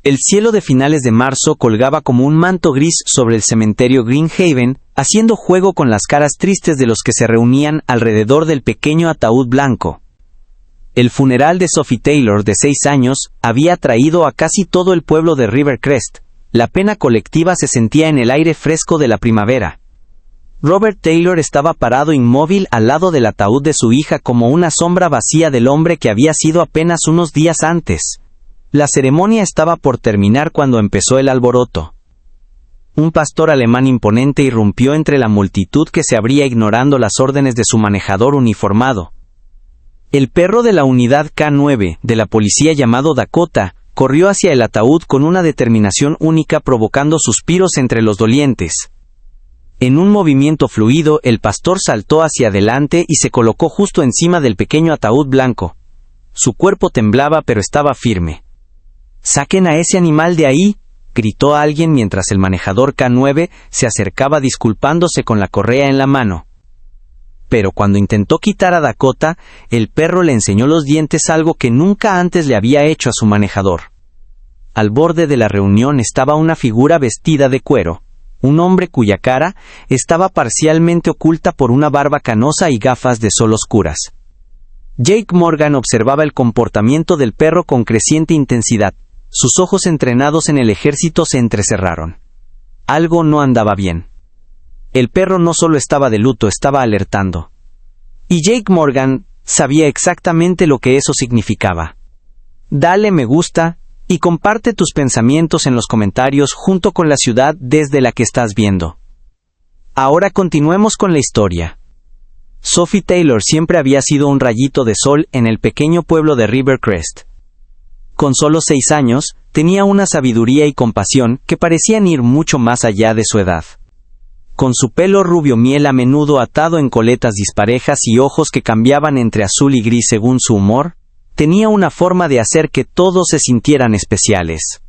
El cielo de finales de marzo colgaba como un manto gris sobre el cementerio Greenhaven, haciendo juego con las caras tristes de los que se reunían alrededor del pequeño ataúd blanco. El funeral de Sophie Taylor, de 6 años, había traído a casi todo el pueblo de Rivercrest. La pena colectiva se sentía en el aire fresco de la primavera. Robert Taylor estaba parado inmóvil al lado del ataúd de su hija como una sombra vacía del hombre que había sido apenas unos días antes. La ceremonia estaba por terminar cuando empezó el alboroto. Un pastor alemán imponente irrumpió entre la multitud que se abría ignorando las órdenes de su manejador uniformado. El perro de la unidad K9 de la policía llamado Dakota corrió hacia el ataúd con una determinación única, provocando suspiros entre los dolientes. En un movimiento fluido, el pastor saltó hacia adelante y se colocó justo encima del pequeño ataúd blanco. Su cuerpo temblaba pero estaba firme. «¡Saquen a ese animal de ahí!», gritó alguien mientras el manejador K9 se acercaba disculpándose con la correa en la mano. Pero cuando intentó quitar a Dakota, el perro le enseñó los dientes, algo que nunca antes le había hecho a su manejador. Al borde de la reunión estaba una figura vestida de cuero, un hombre cuya cara estaba parcialmente oculta por una barba canosa y gafas de sol oscuras. Jake Morgan observaba el comportamiento del perro con creciente intensidad. Sus ojos entrenados en el ejército se entrecerraron. Algo no andaba bien. El perro no solo estaba de luto, estaba alertando. Y Jake Morgan sabía exactamente lo que eso significaba. Dale me gusta y comparte tus pensamientos en los comentarios junto con la ciudad desde la que estás viendo. Ahora continuemos con la historia. Sophie Taylor siempre había sido un rayito de sol en el pequeño pueblo de Rivercrest. Con solo 6 años, tenía una sabiduría y compasión que parecían ir mucho más allá de su edad. Con su pelo rubio miel a menudo atado en coletas disparejas y ojos que cambiaban entre azul y gris según su humor, tenía una forma de hacer que todos se sintieran especiales.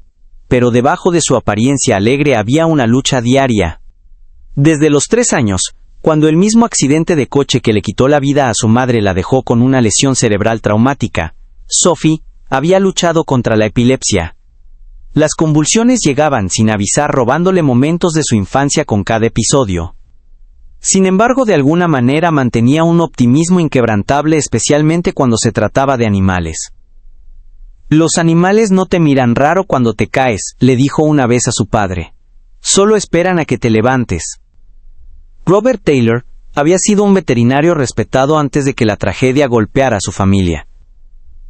Pero debajo de su apariencia alegre había una lucha diaria. Desde los 3 años, cuando el mismo accidente de coche que le quitó la vida a su madre la dejó con una lesión cerebral traumática, Sophie había luchado contra la epilepsia. Las convulsiones llegaban sin avisar, robándole momentos de su infancia con cada episodio. Sin embargo, de alguna manera mantenía un optimismo inquebrantable, especialmente cuando se trataba de animales. «Los animales no te miran raro cuando te caes», le dijo una vez a su padre. «Solo esperan a que te levantes». Robert Taylor había sido un veterinario respetado antes de que la tragedia golpeara a su familia.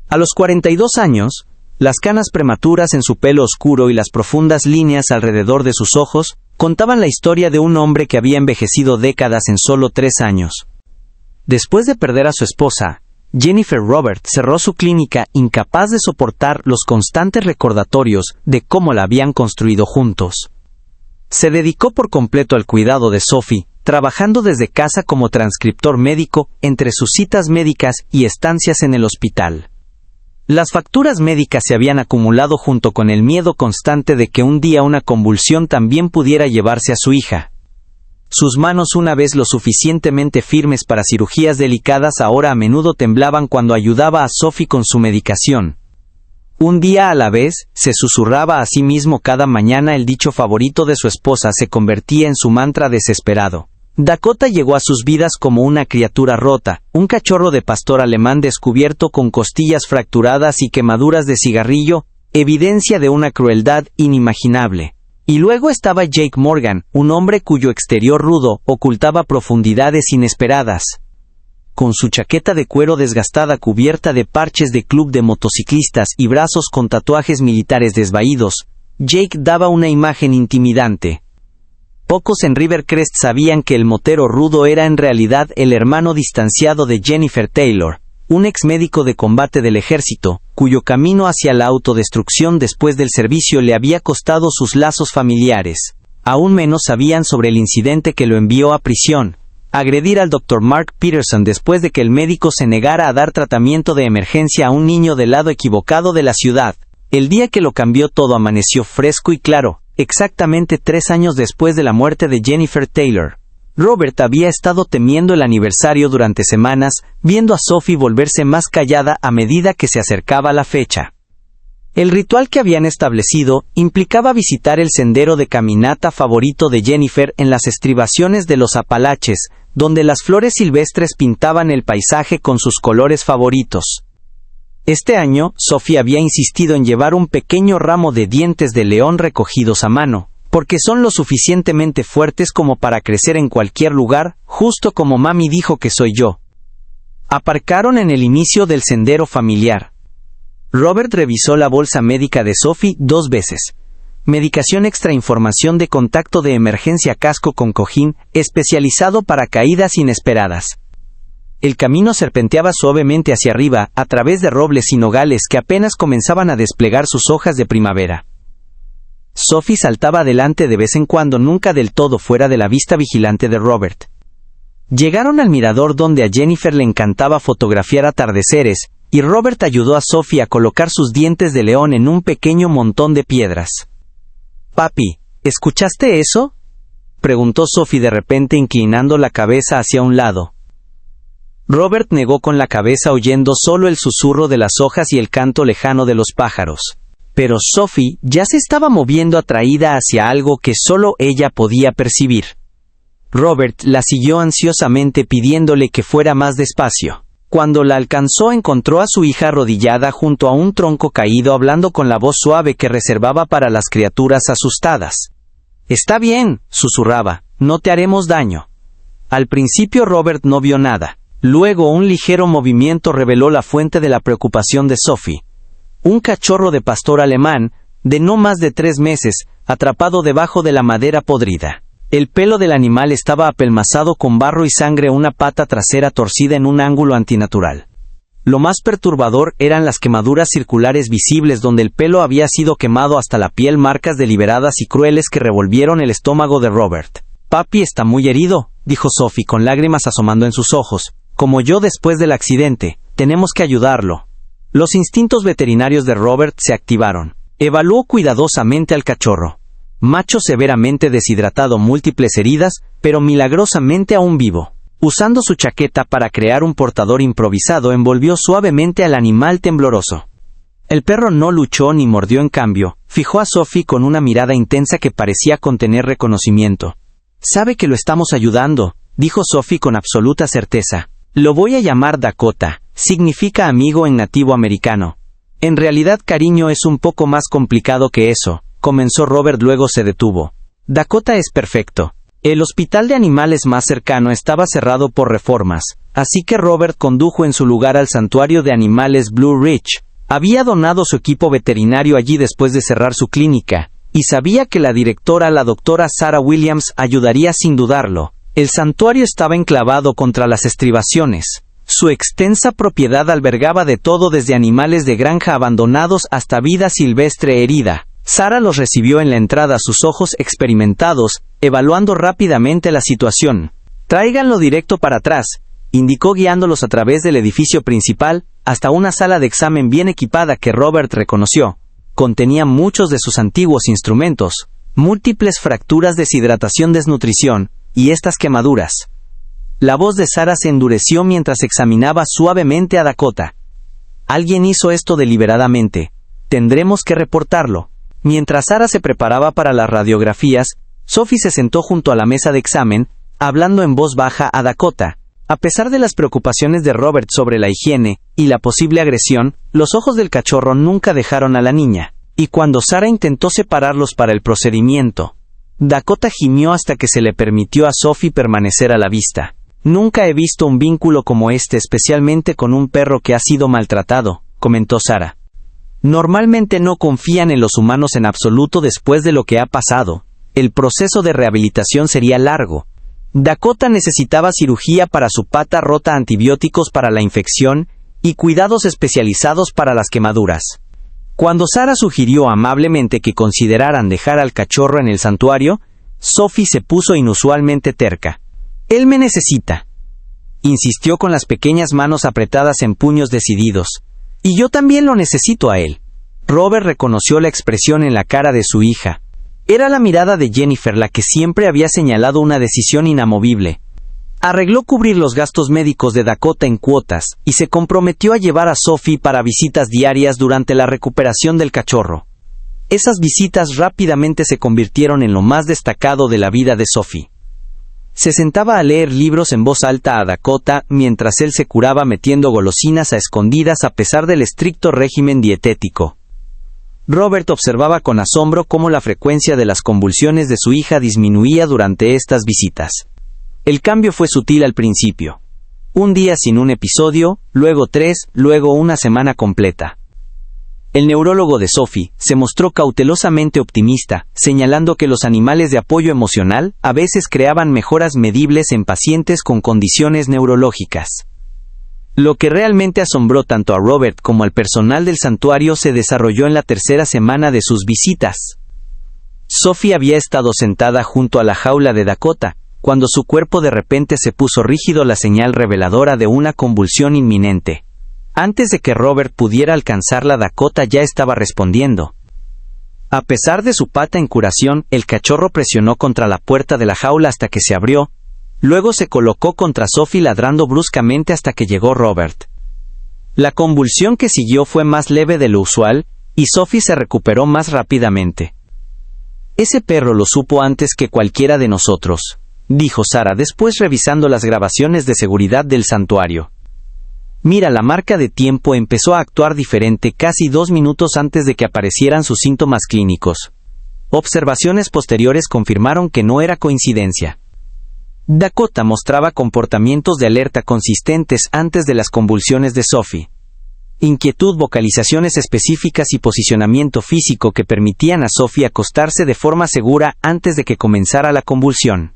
A los 42 años, las canas prematuras en su pelo oscuro y las profundas líneas alrededor de sus ojos contaban la historia de un hombre que había envejecido décadas en solo 3 años. Después de perder a su esposa, Jennifer Robert cerró su clínica, incapaz de soportar los constantes recordatorios de cómo la habían construido juntos. Se dedicó por completo al cuidado de Sophie, trabajando desde casa como transcriptor médico entre sus citas médicas y estancias en el hospital. Las facturas médicas se habían acumulado junto con el miedo constante de que un día una convulsión también pudiera llevarse a su hija. Sus manos, una vez lo suficientemente firmes para cirugías delicadas, ahora a menudo temblaban cuando ayudaba a Sophie con su medicación. Un día a la vez, se susurraba a sí mismo cada mañana el dicho favorito de su esposa se convertía en su mantra desesperado. Dakota llegó a sus vidas como una criatura rota, un cachorro de pastor alemán descubierto con costillas fracturadas y quemaduras de cigarrillo, evidencia de una crueldad inimaginable. Y luego estaba Jake Morgan, un hombre cuyo exterior rudo ocultaba profundidades inesperadas. Con su chaqueta de cuero desgastada cubierta de parches de club de motociclistas y brazos con tatuajes militares desvaídos, Jake daba una imagen intimidante. Pocos en Rivercrest sabían que el motero rudo era en realidad el hermano distanciado de Jennifer Taylor, un ex médico de combate del ejército, cuyo camino hacia la autodestrucción después del servicio le había costado sus lazos familiares. Aún menos sabían sobre el incidente que lo envió a prisión, agredir al Dr. Mark Peterson después de que el médico se negara a dar tratamiento de emergencia a un niño del lado equivocado de la ciudad. El día que lo cambió todo amaneció fresco y claro. Exactamente 3 años después de la muerte de Jennifer Taylor. Robert había estado temiendo el aniversario durante semanas, viendo a Sophie volverse más callada a medida que se acercaba la fecha. El ritual que habían establecido implicaba visitar el sendero de caminata favorito de Jennifer en las estribaciones de los Apalaches, donde las flores silvestres pintaban el paisaje con sus colores favoritos. Este año, Sophie había insistido en llevar un pequeño ramo de dientes de león recogidos a mano, porque son lo suficientemente fuertes como para crecer en cualquier lugar, justo como mami dijo que soy yo. Aparcaron en el inicio del sendero familiar. Robert revisó la bolsa médica de Sophie 2 veces. Medicación extra, información de contacto de emergencia, casco con cojín, especializado para caídas inesperadas. El camino serpenteaba suavemente hacia arriba, a través de robles y nogales que apenas comenzaban a desplegar sus hojas de primavera. Sophie saltaba adelante de vez en cuando, nunca del todo fuera de la vista vigilante de Robert. Llegaron al mirador donde a Jennifer le encantaba fotografiar atardeceres, y Robert ayudó a Sophie a colocar sus dientes de león en un pequeño montón de piedras. «Papi, ¿escuchaste eso?», preguntó Sophie de repente, inclinando la cabeza hacia un lado. Robert negó con la cabeza, oyendo solo el susurro de las hojas y el canto lejano de los pájaros. Pero Sophie ya se estaba moviendo, atraída hacia algo que solo ella podía percibir. Robert la siguió ansiosamente, pidiéndole que fuera más despacio. Cuando la alcanzó, encontró a su hija arrodillada junto a un tronco caído, hablando con la voz suave que reservaba para las criaturas asustadas. «Está bien», susurraba, «no te haremos daño». Al principio Robert no vio nada. Luego un ligero movimiento reveló la fuente de la preocupación de Sophie. Un cachorro de pastor alemán, de no más de 3 meses, atrapado debajo de la madera podrida. El pelo del animal estaba apelmazado con barro y sangre, una pata trasera torcida en un ángulo antinatural. Lo más perturbador eran las quemaduras circulares visibles donde el pelo había sido quemado hasta la piel, marcas deliberadas y crueles que revolvieron el estómago de Robert. «Papi está muy herido», dijo Sophie con lágrimas asomando en sus ojos. «Como yo después del accidente, tenemos que ayudarlo». Los instintos veterinarios de Robert se activaron. Evaluó cuidadosamente al cachorro. Macho severamente deshidratado, múltiples heridas, pero milagrosamente aún vivo. Usando su chaqueta para crear un portador improvisado, envolvió suavemente al animal tembloroso. El perro no luchó ni mordió, en cambio, fijó a Sophie con una mirada intensa que parecía contener reconocimiento. «Sabe que lo estamos ayudando», dijo Sophie con absoluta certeza. «Lo voy a llamar Dakota, significa amigo en nativo americano». «En realidad, cariño, es un poco más complicado que eso», comenzó Robert, luego se detuvo. «Dakota es perfecto». El hospital de animales más cercano estaba cerrado por reformas, así que Robert condujo en su lugar al santuario de animales Blue Ridge. Había donado su equipo veterinario allí después de cerrar su clínica, y sabía que la directora, la doctora Sarah Williams, ayudaría sin dudarlo. El santuario estaba enclavado contra las estribaciones. Su extensa propiedad albergaba de todo, desde animales de granja abandonados hasta vida silvestre herida. Sarah los recibió en la entrada, sus ojos experimentados, evaluando rápidamente la situación. «Tráiganlo directo para atrás», indicó, guiándolos a través del edificio principal, hasta una sala de examen bien equipada que Robert reconoció. Contenía muchos de sus antiguos instrumentos, múltiples fracturas, deshidratación, desnutrición, y estas quemaduras. La voz de Sarah se endureció mientras examinaba suavemente a Dakota. «Alguien hizo esto deliberadamente. Tendremos que reportarlo». Mientras Sarah se preparaba para las radiografías, Sophie se sentó junto a la mesa de examen, hablando en voz baja a Dakota. A pesar de las preocupaciones de Robert sobre la higiene y la posible agresión, los ojos del cachorro nunca dejaron a la niña. Y cuando Sarah intentó separarlos para el procedimiento, Dakota gimió hasta que se le permitió a Sophie permanecer a la vista. «Nunca he visto un vínculo como este, especialmente con un perro que ha sido maltratado», comentó Sarah. «Normalmente no confían en los humanos en absoluto después de lo que ha pasado. El proceso de rehabilitación sería largo. Dakota necesitaba cirugía para su pata rota, antibióticos para la infección y cuidados especializados para las quemaduras». Cuando Sarah sugirió amablemente que consideraran dejar al cachorro en el santuario, Sophie se puso inusualmente terca. «Él me necesita», insistió con las pequeñas manos apretadas en puños decididos. «Y yo también lo necesito a él». Robert reconoció la expresión en la cara de su hija. Era la mirada de Jennifer la que siempre había señalado una decisión inamovible. Arregló cubrir los gastos médicos de Dakota en cuotas y se comprometió a llevar a Sophie para visitas diarias durante la recuperación del cachorro. Esas visitas rápidamente se convirtieron en lo más destacado de la vida de Sophie. Se sentaba a leer libros en voz alta a Dakota mientras él se curaba metiendo golosinas a escondidas a pesar del estricto régimen dietético. Robert observaba con asombro cómo la frecuencia de las convulsiones de su hija disminuía durante estas visitas. El cambio fue sutil al principio. Un día sin un episodio, luego 3, luego una semana completa. El neurólogo de Sophie se mostró cautelosamente optimista, señalando que los animales de apoyo emocional a veces creaban mejoras medibles en pacientes con condiciones neurológicas. Lo que realmente asombró tanto a Robert como al personal del santuario se desarrolló en la tercera semana de sus visitas. Sophie había estado sentada junto a la jaula de Dakota, cuando su cuerpo de repente se puso rígido, la señal reveladora de una convulsión inminente. Antes de que Robert pudiera alcanzarla, Dakota ya estaba respondiendo. A pesar de su pata en curación, el cachorro presionó contra la puerta de la jaula hasta que se abrió. Luego se colocó contra Sophie ladrando bruscamente hasta que llegó Robert. La convulsión que siguió fue más leve de lo usual, y Sophie se recuperó más rápidamente. «Ese perro lo supo antes que cualquiera de nosotros», dijo Sarah después revisando las grabaciones de seguridad del santuario. «Mira, la marca de tiempo empezó a actuar diferente casi 2 minutos antes de que aparecieran sus síntomas clínicos. Observaciones posteriores confirmaron que no era coincidencia. Dakota mostraba comportamientos de alerta consistentes antes de las convulsiones de Sophie. Inquietud, vocalizaciones específicas y posicionamiento físico que permitían a Sophie acostarse de forma segura antes de que comenzara la convulsión.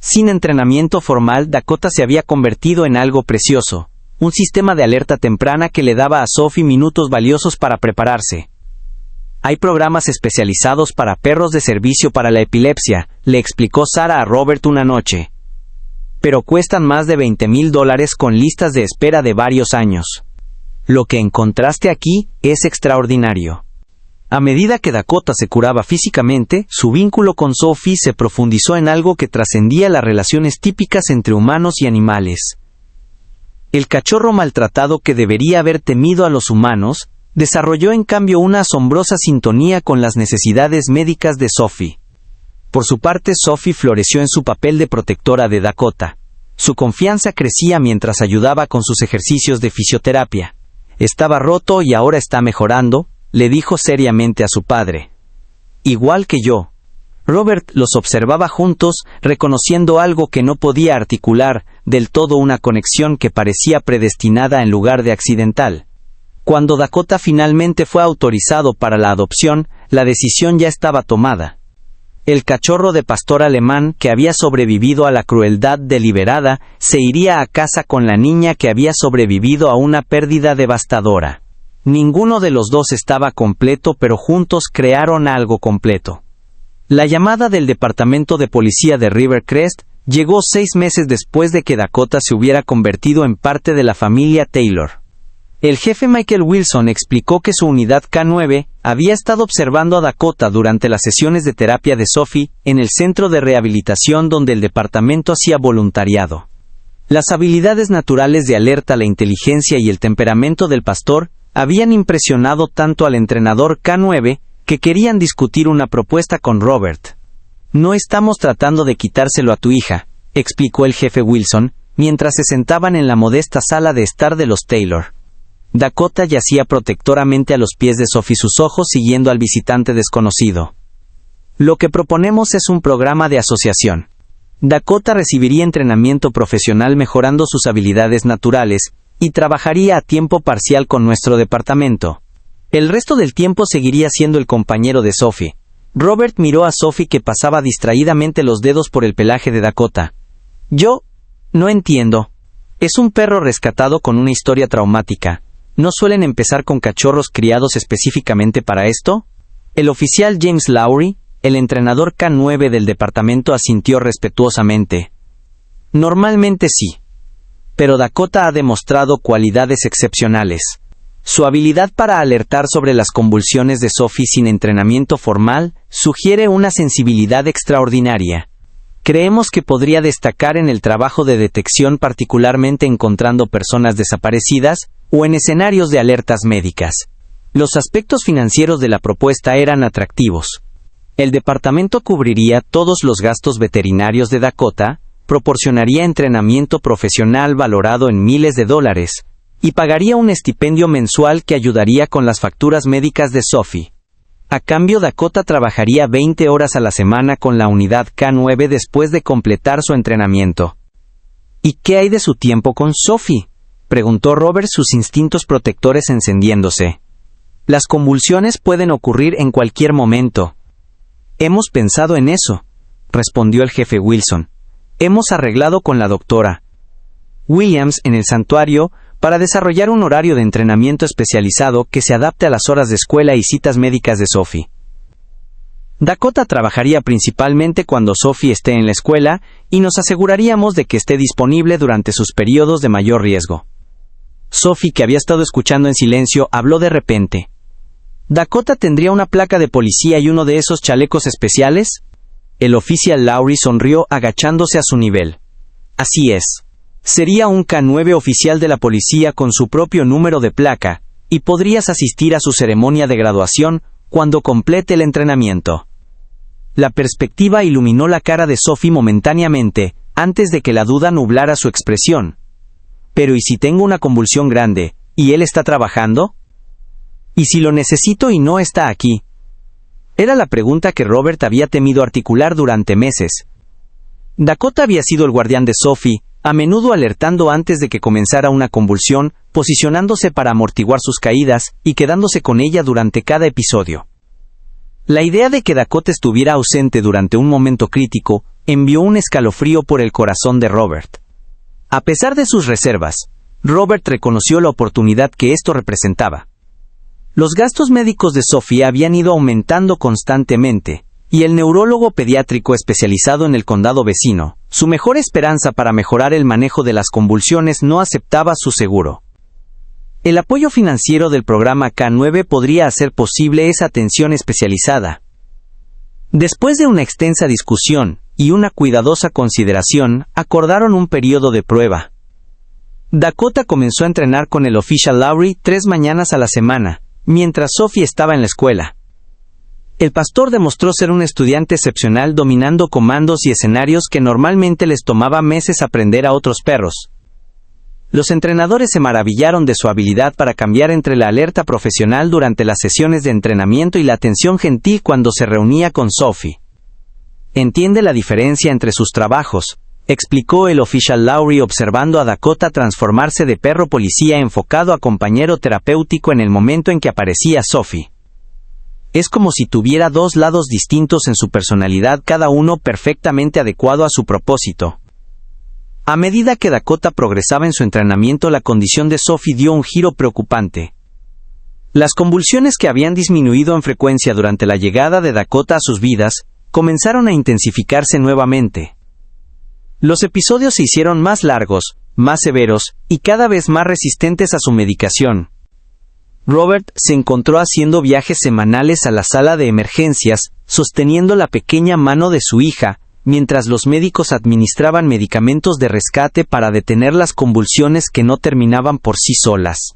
Sin entrenamiento formal, Dakota se había convertido en algo precioso, un sistema de alerta temprana que le daba a Sophie minutos valiosos para prepararse. «Hay programas especializados para perros de servicio para la epilepsia», le explicó Sarah a Robert una noche. «Pero cuestan más de $20,000 con listas de espera de varios años. Lo que encontraste aquí es extraordinario». A medida que Dakota se curaba físicamente, su vínculo con Sophie se profundizó en algo que trascendía las relaciones típicas entre humanos y animales. El cachorro maltratado, que debería haber temido a los humanos, desarrolló en cambio una asombrosa sintonía con las necesidades médicas de Sophie. Por su parte, Sophie floreció en su papel de protectora de Dakota. Su confianza crecía mientras ayudaba con sus ejercicios de fisioterapia. «Estaba roto y ahora está mejorando», le dijo seriamente a su padre. «Igual que yo». Robert los observaba juntos, reconociendo algo que no podía articular del todo, una conexión que parecía predestinada en lugar de accidental. Cuando Dakota finalmente fue autorizado para la adopción, la decisión ya estaba tomada. El cachorro de pastor alemán, que había sobrevivido a la crueldad deliberada, se iría a casa con la niña que había sobrevivido a una pérdida devastadora. Ninguno de los dos estaba completo, pero juntos crearon algo completo. La llamada del departamento de policía de Rivercrest llegó 6 meses después de que Dakota se hubiera convertido en parte de la familia Taylor. El jefe Michael Wilson explicó que su unidad K9 había estado observando a Dakota durante las sesiones de terapia de Sophie en el centro de rehabilitación donde el departamento hacía voluntariado. Las habilidades naturales de alerta, la inteligencia y el temperamento del pastor habían impresionado tanto al entrenador K9 que querían discutir una propuesta con Robert. «No estamos tratando de quitárselo a tu hija», explicó el jefe Wilson, mientras se sentaban en la modesta sala de estar de los Taylor. Dakota yacía protectoramente a los pies de Sophie, sus ojos siguiendo al visitante desconocido. «Lo que proponemos es un programa de asociación. Dakota recibiría entrenamiento profesional mejorando sus habilidades naturales y trabajaría a tiempo parcial con nuestro departamento. El resto del tiempo seguiría siendo el compañero de Sophie». Robert miró a Sophie, que pasaba distraídamente los dedos por el pelaje de Dakota. «Yo no entiendo. Es un perro rescatado con una historia traumática. ¿No suelen empezar con cachorros criados específicamente para esto?» El oficial James Lowry, el entrenador K9 del departamento, asintió respetuosamente. «Normalmente sí. Pero Dakota ha demostrado cualidades excepcionales. Su habilidad para alertar sobre las convulsiones de Sophie sin entrenamiento formal sugiere una sensibilidad extraordinaria. Creemos que podría destacar en el trabajo de detección, particularmente encontrando personas desaparecidas o en escenarios de alertas médicas. Los aspectos financieros de la propuesta eran atractivos. El departamento cubriría todos los gastos veterinarios de Dakota, proporcionaría entrenamiento profesional valorado en miles de dólares, y pagaría un estipendio mensual que ayudaría con las facturas médicas de Sophie. A cambio, Dakota trabajaría 20 horas a la semana con la unidad K9 después de completar su entrenamiento. ¿Y qué hay de su tiempo con Sophie?, preguntó Robert, sus instintos protectores encendiéndose. Las convulsiones pueden ocurrir en cualquier momento. Hemos pensado en eso, respondió el jefe Wilson. Hemos arreglado con la doctora Williams en el santuario para desarrollar un horario de entrenamiento especializado que se adapte a las horas de escuela y citas médicas de Sophie. Dakota trabajaría principalmente cuando Sophie esté en la escuela y nos aseguraríamos de que esté disponible durante sus periodos de mayor riesgo. Sophie, que había estado escuchando en silencio, habló de repente. ¿Dakota tendría una placa de policía y uno de esos chalecos especiales? El oficial Lowry sonrió, agachándose a su nivel. Así es. Sería un K9 oficial de la policía con su propio número de placa, y podrías asistir a su ceremonia de graduación cuando complete el entrenamiento. La perspectiva iluminó la cara de Sophie momentáneamente, antes de que la duda nublara su expresión. Pero ¿y si tengo una convulsión grande, y él está trabajando? ¿Y si lo necesito y no está aquí? Era la pregunta que Robert había temido articular durante meses. Dakota había sido el guardián de Sophie, a menudo alertando antes de que comenzara una convulsión, posicionándose para amortiguar sus caídas y quedándose con ella durante cada episodio. La idea de que Dakota estuviera ausente durante un momento crítico envió un escalofrío por el corazón de Robert. A pesar de sus reservas, Robert reconoció la oportunidad que esto representaba. Los gastos médicos de Sophie habían ido aumentando constantemente, y el neurólogo pediátrico especializado en el condado vecino, su mejor esperanza para mejorar el manejo de las convulsiones, no aceptaba su seguro. El apoyo financiero del programa K9 podría hacer posible esa atención especializada. Después de una extensa discusión y una cuidadosa consideración, acordaron un periodo de prueba. Dakota comenzó a entrenar con el oficial Lowry 3 mañanas a la semana, mientras Sophie estaba en la escuela. El pastor demostró ser un estudiante excepcional, dominando comandos y escenarios que normalmente les tomaba meses aprender a otros perros. Los entrenadores se maravillaron de su habilidad para cambiar entre la alerta profesional durante las sesiones de entrenamiento y la atención gentil cuando se reunía con Sophie. Entiende la diferencia entre sus trabajos, explicó el oficial Lowry, observando a Dakota transformarse de perro policía enfocado a compañero terapéutico en el momento en que aparecía Sophie. Es como si tuviera 2 lados distintos en su personalidad, cada uno perfectamente adecuado a su propósito. A medida que Dakota progresaba en su entrenamiento, la condición de Sophie dio un giro preocupante. Las convulsiones, que habían disminuido en frecuencia durante la llegada de Dakota a sus vidas, comenzaron a intensificarse nuevamente. Los episodios se hicieron más largos, más severos, y cada vez más resistentes a su medicación. Robert se encontró haciendo viajes semanales a la sala de emergencias, sosteniendo la pequeña mano de su hija, mientras los médicos administraban medicamentos de rescate para detener las convulsiones que no terminaban por sí solas.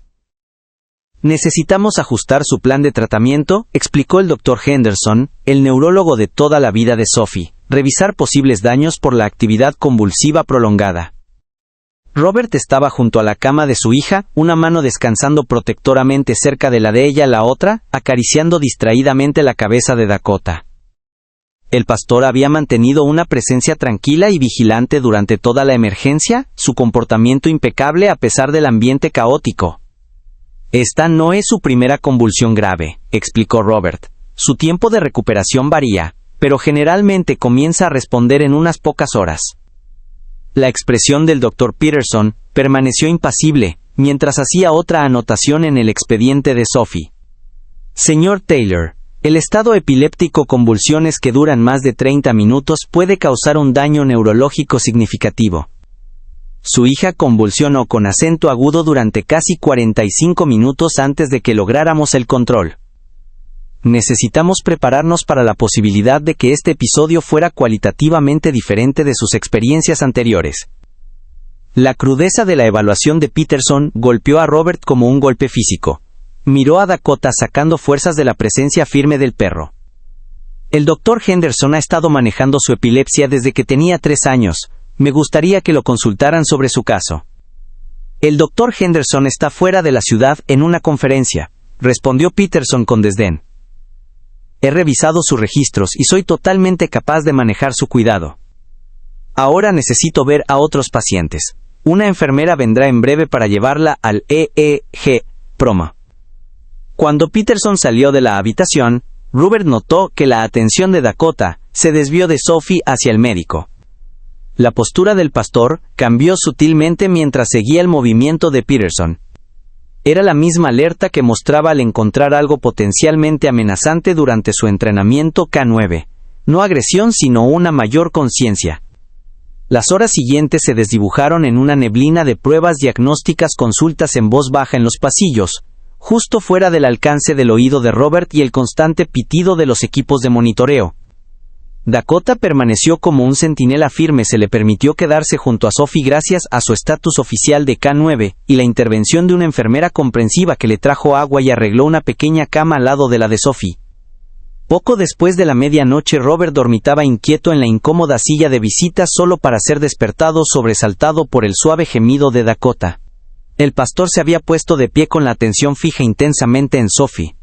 Necesitamos ajustar su plan de tratamiento, explicó el Dr. Henderson, el neurólogo de toda la vida de Sophie, revisar posibles daños por la actividad convulsiva prolongada. Robert estaba junto a la cama de su hija, una mano descansando protectoramente cerca de la de ella, la otra, acariciando distraídamente la cabeza de Dakota. El pastor había mantenido una presencia tranquila y vigilante durante toda la emergencia, su comportamiento impecable a pesar del ambiente caótico. Esta no es su primera convulsión grave, explicó Robert. Su tiempo de recuperación varía, pero generalmente comienza a responder en unas pocas horas. La expresión del Dr. Peterson permaneció impasible, mientras hacía otra anotación en el expediente de Sophie. Señor Taylor, el estado epiléptico, convulsiones que duran más de 30 minutos, puede causar un daño neurológico significativo. Su hija convulsionó con acento agudo durante casi 45 minutos antes de que lográramos el control. necesitamos prepararnos para la posibilidad de que este episodio fuera cualitativamente diferente de sus experiencias anteriores. La crudeza de la evaluación de Peterson golpeó a Robert como un golpe físico. Miró a Dakota sacando fuerzas de la presencia firme del perro. El Dr. Henderson ha estado manejando su epilepsia desde que tenía 3 años. Me gustaría que lo consultaran sobre su caso. El Dr. Henderson está fuera de la ciudad en una conferencia, respondió Peterson con desdén. He revisado sus registros y soy totalmente capaz de manejar su cuidado. Ahora necesito ver a otros pacientes. Una enfermera vendrá en breve para llevarla al EEG Promo. Cuando Peterson salió de la habitación, Robert notó que la atención de Dakota se desvió de Sophie hacia el médico. La postura del pastor cambió sutilmente mientras seguía el movimiento de Peterson. Era la misma alerta que mostraba al encontrar algo potencialmente amenazante durante su entrenamiento K9. No agresión, sino una mayor conciencia. Las horas siguientes se desdibujaron en una neblina de pruebas diagnósticas, consultas en voz baja en los pasillos, justo fuera del alcance del oído de Robert, y el constante pitido de los equipos de monitoreo. Dakota permaneció como un centinela firme. Se le permitió quedarse junto a Sophie gracias a su estatus oficial de K9 y la intervención de una enfermera comprensiva que le trajo agua y arregló una pequeña cama al lado de la de Sophie. Poco después de la medianoche, Robert dormitaba inquieto en la incómoda silla de visitas solo para ser despertado sobresaltado por el suave gemido de Dakota. El pastor se había puesto de pie con la atención fija intensamente en Sophie.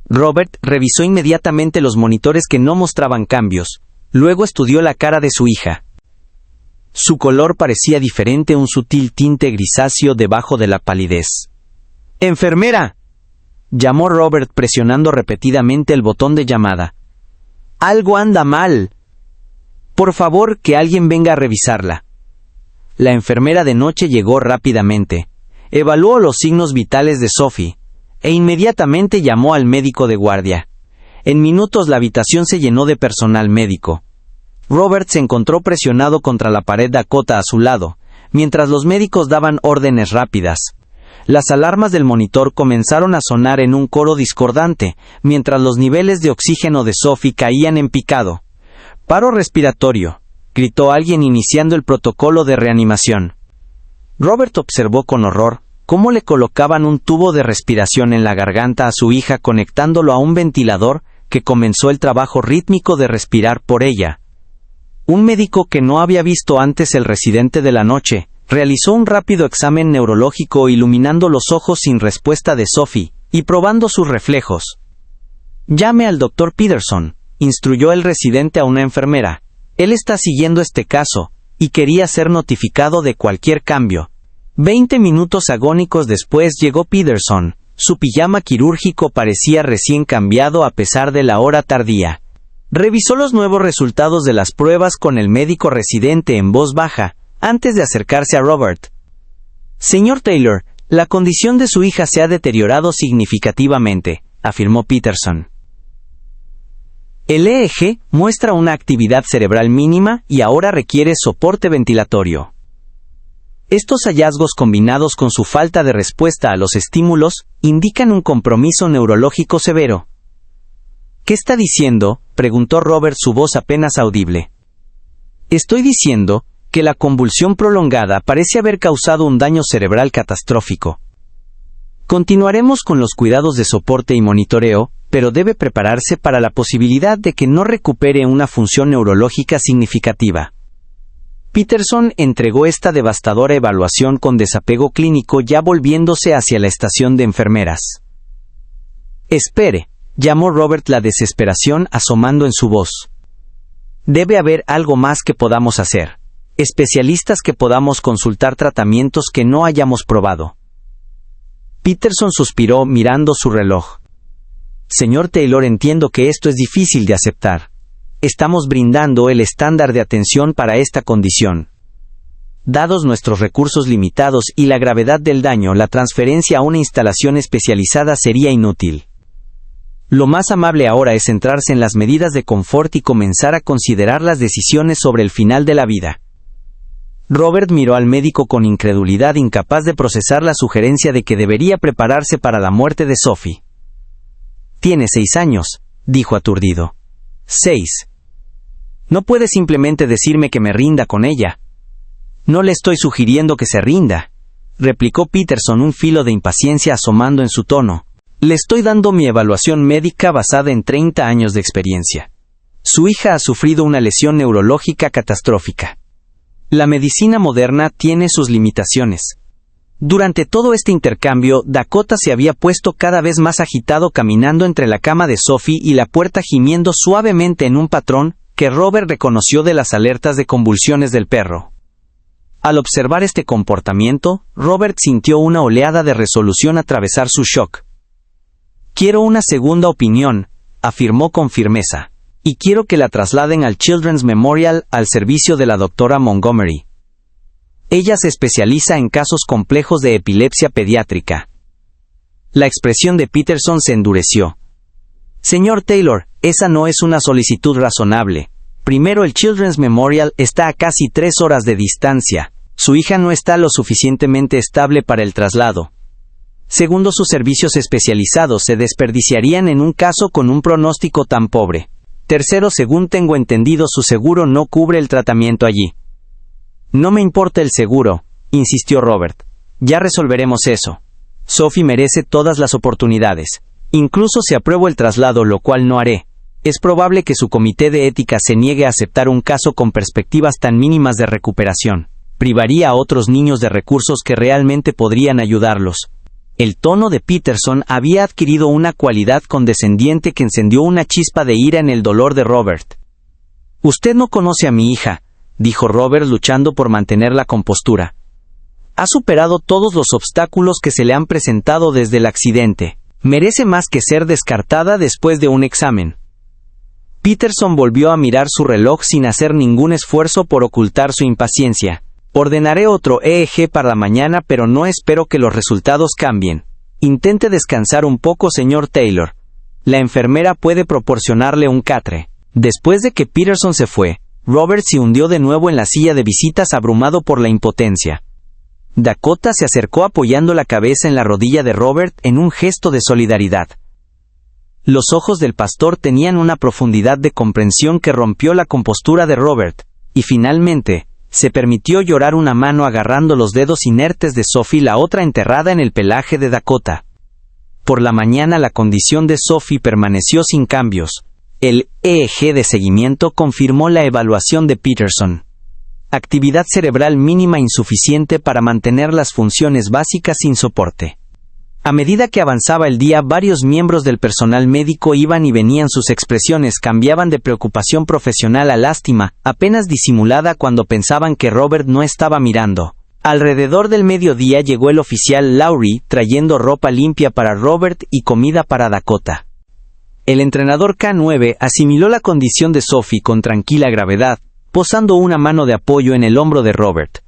Robert revisó inmediatamente los monitores que no mostraban cambios. Luego estudió la cara de su hija. Su color parecía diferente, un sutil tinte grisáceo debajo de la palidez. ¡Enfermera!, llamó Robert presionando repetidamente el botón de llamada. «Algo anda mal. Por favor, que alguien venga a revisarla». La enfermera de noche llegó rápidamente. Evaluó los signos vitales de Sophie e inmediatamente llamó al médico de guardia. En minutos la habitación se llenó de personal médico. Robert se encontró presionado contra la pared, Dakota a su lado, mientras los médicos daban órdenes rápidas. Las alarmas del monitor comenzaron a sonar en un coro discordante, mientras los niveles de oxígeno de Sophie caían en picado. «Paro respiratorio», gritó alguien iniciando el protocolo de reanimación. Robert observó con horror cómo le colocaban un tubo de respiración en la garganta a su hija, conectándolo a un ventilador que comenzó el trabajo rítmico de respirar por ella. Un médico que no había visto antes el residente de la noche realizó un rápido examen neurológico, iluminando los ojos sin respuesta de Sophie y probando sus reflejos. «Llame al Dr. Peterson», instruyó el residente a una enfermera. «Él está siguiendo este caso y quería ser notificado de cualquier cambio». 20 minutos agónicos después llegó Peterson. Su pijama quirúrgico parecía recién cambiado a pesar de la hora tardía. Revisó los nuevos resultados de las pruebas con el médico residente en voz baja, antes de acercarse a Robert. «Señor Taylor, la condición de su hija se ha deteriorado significativamente», afirmó Peterson. «El EEG muestra una actividad cerebral mínima y ahora requiere soporte ventilatorio». Estos hallazgos, combinados con su falta de respuesta a los estímulos, indican un compromiso neurológico severo. «¿Qué está diciendo?», preguntó Robert, su voz apenas audible. «Estoy diciendo que la convulsión prolongada parece haber causado un daño cerebral catastrófico. Continuaremos con los cuidados de soporte y monitoreo, pero debe prepararse para la posibilidad de que no recupere una función neurológica significativa». Peterson entregó esta devastadora evaluación con desapego clínico, ya volviéndose hacia la estación de enfermeras. «Espere», llamó Robert, la desesperación asomando en su voz. «Debe haber algo más que podamos hacer. Especialistas que podamos consultar, tratamientos que no hayamos probado». Peterson suspiró mirando su reloj. «Señor Taylor, entiendo que esto es difícil de aceptar. Estamos brindando el estándar de atención para esta condición. Dados nuestros recursos limitados y la gravedad del daño, la transferencia a una instalación especializada sería inútil. Lo más amable ahora es centrarse en las medidas de confort y comenzar a considerar las decisiones sobre el final de la vida». Robert miró al médico con incredulidad, incapaz de procesar la sugerencia de que debería prepararse para la muerte de Sophie. Tiene 6 años, dijo aturdido. 6. No puede simplemente decirme que me rinda con ella. No le estoy sugiriendo que se rinda, replicó Peterson, un filo de impaciencia asomando en su tono. Le estoy dando mi evaluación médica basada en 30 años de experiencia. Su hija ha sufrido una lesión neurológica catastrófica. La medicina moderna tiene sus limitaciones. Durante todo este intercambio, Dakota se había puesto cada vez más agitado caminando entre la cama de Sophie y la puerta, gimiendo suavemente en un patrón que Robert reconoció de las alertas de convulsiones del perro. Al observar este comportamiento, Robert sintió una oleada de resolución atravesar su shock. «Quiero una segunda opinión», afirmó con firmeza, «y quiero que la trasladen al Children's Memorial al servicio de la doctora Montgomery. Ella se especializa en casos complejos de epilepsia pediátrica». La expresión de Peterson se endureció. «Señor Taylor, esa no es una solicitud razonable. Primero, el Children's Memorial está a casi 3 horas de distancia. Su hija no está lo suficientemente estable para el traslado. Segundo, sus servicios especializados se desperdiciarían en un caso con un pronóstico tan pobre. Tercero, según tengo entendido, su seguro no cubre el tratamiento allí». «No me importa el seguro», insistió Robert. «Ya resolveremos eso. Sophie merece todas las oportunidades. Incluso si apruebo el traslado, lo cual no haré. Es probable que su comité de ética se niegue a aceptar un caso con perspectivas tan mínimas de recuperación. Privaría a otros niños de recursos que realmente podrían ayudarlos». El tono de Peterson había adquirido una cualidad condescendiente que encendió una chispa de ira en el dolor de Robert. «Usted no conoce a mi hija», dijo Robert, luchando por mantener la compostura. «Ha superado todos los obstáculos que se le han presentado desde el accidente. Merece más que ser descartada después de un examen». Peterson volvió a mirar su reloj sin hacer ningún esfuerzo por ocultar su impaciencia. «Ordenaré otro EEG para mañana, pero no espero que los resultados cambien. Intente descansar un poco, señor Taylor. La enfermera puede proporcionarle un catre». Después de que Peterson se fue, Robert se hundió de nuevo en la silla de visitas, abrumado por la impotencia. Dakota se acercó apoyando la cabeza en la rodilla de Robert en un gesto de solidaridad. Los ojos del pastor tenían una profundidad de comprensión que rompió la compostura de Robert, y finalmente se permitió llorar, una mano agarrando los dedos inertes de Sophie, la otra enterrada en el pelaje de Dakota. Por la mañana la condición de Sophie permaneció sin cambios. El EEG de seguimiento confirmó la evaluación de Peterson. Actividad cerebral mínima insuficiente para mantener las funciones básicas sin soporte. A medida que avanzaba el día, varios miembros del personal médico iban y venían. Sus expresiones cambiaban de preocupación profesional a lástima, apenas disimulada cuando pensaban que Robert no estaba mirando. Alrededor del mediodía llegó el oficial Lowry trayendo ropa limpia para Robert y comida para Dakota. El entrenador K9 asimiló la condición de Sophie con tranquila gravedad, posando una mano de apoyo en el hombro de Robert.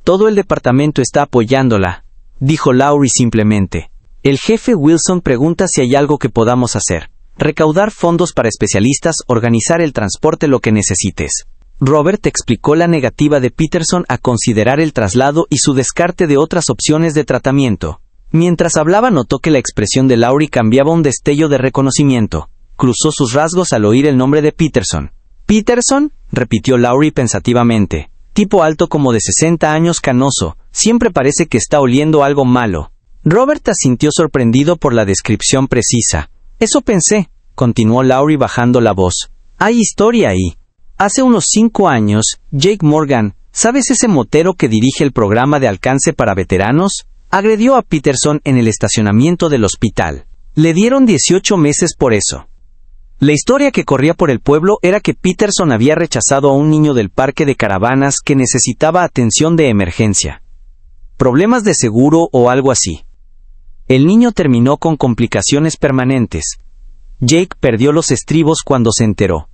«Todo el departamento está apoyándola», dijo Lowry simplemente. «El jefe Wilson pregunta si hay algo que podamos hacer. Recaudar fondos para especialistas, organizar el transporte, lo que necesites». Robert explicó la negativa de Peterson a considerar el traslado y su descarte de otras opciones de tratamiento. Mientras hablaba, notó que la expresión de Lowry cambiaba un destello de reconocimiento. Cruzó sus rasgos al oír el nombre de Peterson. «¿Peterson?», repitió Lowry pensativamente. «Tipo alto, como de 60 años, canoso. Siempre parece que está oliendo algo malo». Robert asintió sorprendido por la descripción precisa. «Eso pensé», continuó Lowry bajando la voz. «Hay historia ahí. Hace unos 5 años, Jake Morgan, ¿sabes ese motero que dirige el programa de alcance para veteranos? Agredió a Peterson en el estacionamiento del hospital. Le dieron 18 meses por eso». La historia que corría por el pueblo era que Peterson había rechazado a un niño del parque de caravanas que necesitaba atención de emergencia. Problemas de seguro o algo así. El niño terminó con complicaciones permanentes. Jake perdió los estribos cuando se enteró.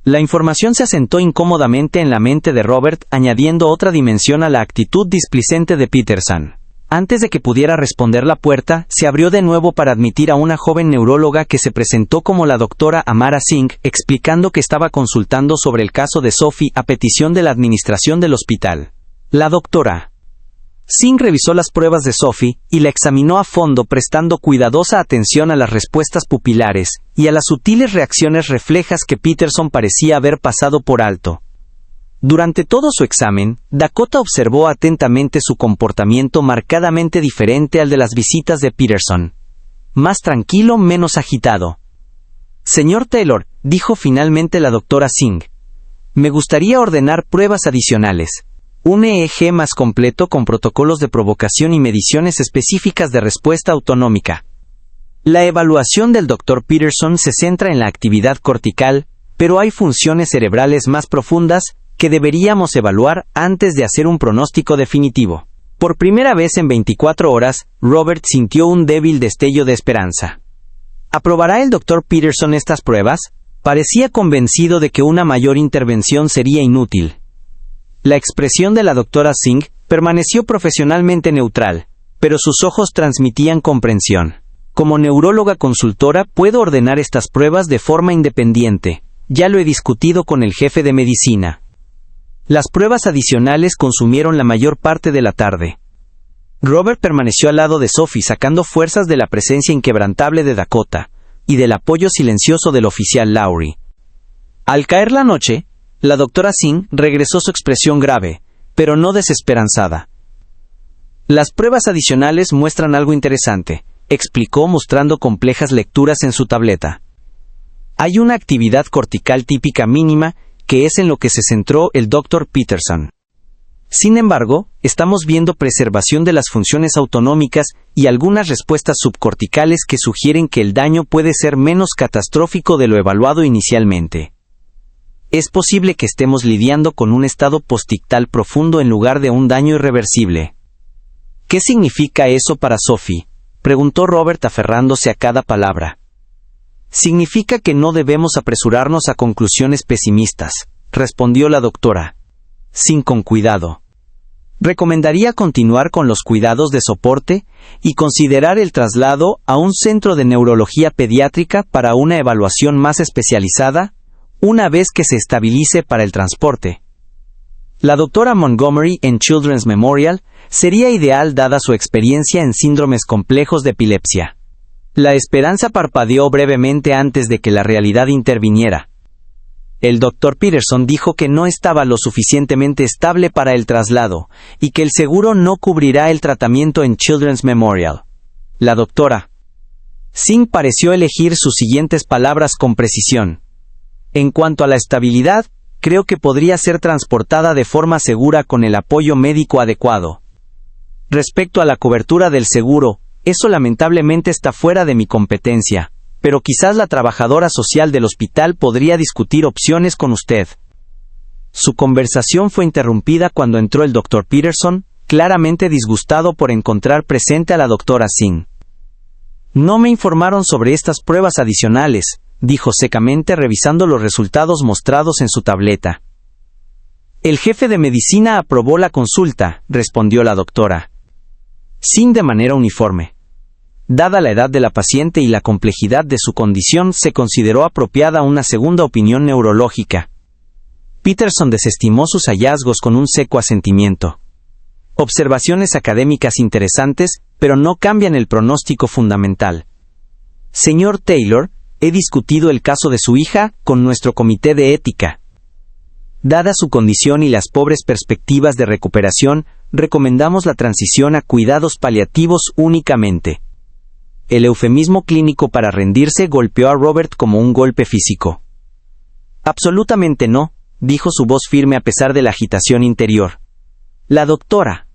La información se asentó incómodamente en la mente de Robert, añadiendo otra dimensión a la actitud displicente de Peterson. Antes de que pudiera responder, la puerta se abrió de nuevo para admitir a una joven neuróloga que se presentó como la doctora Amara Singh, explicando que estaba consultando sobre el caso de Sophie a petición de la administración del hospital. La doctora Singh revisó las pruebas de Sophie y la examinó a fondo, prestando cuidadosa atención a las respuestas pupilares y a las sutiles reacciones reflejas que Peterson parecía haber pasado por alto. Durante todo su examen, Dakota observó atentamente su comportamiento marcadamente diferente al de las visitas de Peterson. Más tranquilo, menos agitado. «Señor Taylor», dijo finalmente la doctora Singh, «me gustaría ordenar pruebas adicionales. Un EEG más completo con protocolos de provocación y mediciones específicas de respuesta autonómica». La evaluación del Dr. Peterson se centra en la actividad cortical, pero hay funciones cerebrales más profundas que deberíamos evaluar antes de hacer un pronóstico definitivo. Por primera vez en 24 horas, Robert sintió un débil destello de esperanza. ¿Aprobará el Dr. Peterson estas pruebas? Parecía convencido de que una mayor intervención sería inútil. La expresión de la doctora Singh permaneció profesionalmente neutral, pero sus ojos transmitían comprensión. Como neuróloga consultora puedo ordenar estas pruebas de forma independiente. Ya lo he discutido con el jefe de medicina. Las pruebas adicionales consumieron la mayor parte de la tarde. Robert permaneció al lado de Sophie, sacando fuerzas de la presencia inquebrantable de Dakota y del apoyo silencioso del oficial Lowry. Al caer la noche, la doctora Singh regresó su expresión grave, pero no desesperanzada. «Las pruebas adicionales muestran algo interesante», explicó mostrando complejas lecturas en su tableta. «Hay una actividad cortical típica mínima que es en lo que se centró el Dr. Peterson. Sin embargo, estamos viendo preservación de las funciones autonómicas y algunas respuestas subcorticales que sugieren que el daño puede ser menos catastrófico de lo evaluado inicialmente. Es posible que estemos lidiando con un estado postictal profundo en lugar de un daño irreversible». «¿Qué significa eso para Sophie?», preguntó Robert aferrándose a cada palabra. «Significa que no debemos apresurarnos a conclusiones pesimistas», respondió la doctora Singh con cuidado. «Recomendaría continuar con los cuidados de soporte y considerar el traslado a un centro de neurología pediátrica para una evaluación más especializada, una vez que se estabilice para el transporte. La doctora Montgomery en Children's Memorial sería ideal dada su experiencia en síndromes complejos de epilepsia». La esperanza parpadeó brevemente antes de que la realidad interviniera. El Dr. Peterson dijo que no estaba lo suficientemente estable para el traslado y que el seguro no cubrirá el tratamiento en Children's Memorial. La doctora Singh pareció elegir sus siguientes palabras con precisión. «En cuanto a la estabilidad, creo que podría ser transportada de forma segura con el apoyo médico adecuado. Respecto a la cobertura del seguro, eso lamentablemente está fuera de mi competencia, pero quizás la trabajadora social del hospital podría discutir opciones con usted». Su conversación fue interrumpida cuando entró el Dr. Peterson, claramente disgustado por encontrar presente a la doctora Singh. «No me informaron sobre estas pruebas adicionales», dijo secamente revisando los resultados mostrados en su tableta. «El jefe de medicina aprobó la consulta», respondió la doctora Singh de manera uniforme. Dada la edad de la paciente y la complejidad de su condición, se consideró apropiada una segunda opinión neurológica. Peterson desestimó sus hallazgos con un seco asentimiento. «Observaciones académicas interesantes, pero no cambian el pronóstico fundamental. Señor Taylor, he discutido el caso de su hija con nuestro comité de ética. Dada su condición y las pobres perspectivas de recuperación, recomendamos la transición a cuidados paliativos únicamente». El eufemismo clínico para rendirse golpeó a Robert como un golpe físico. «Absolutamente no», dijo su voz firme a pesar de la agitación interior. «La doctora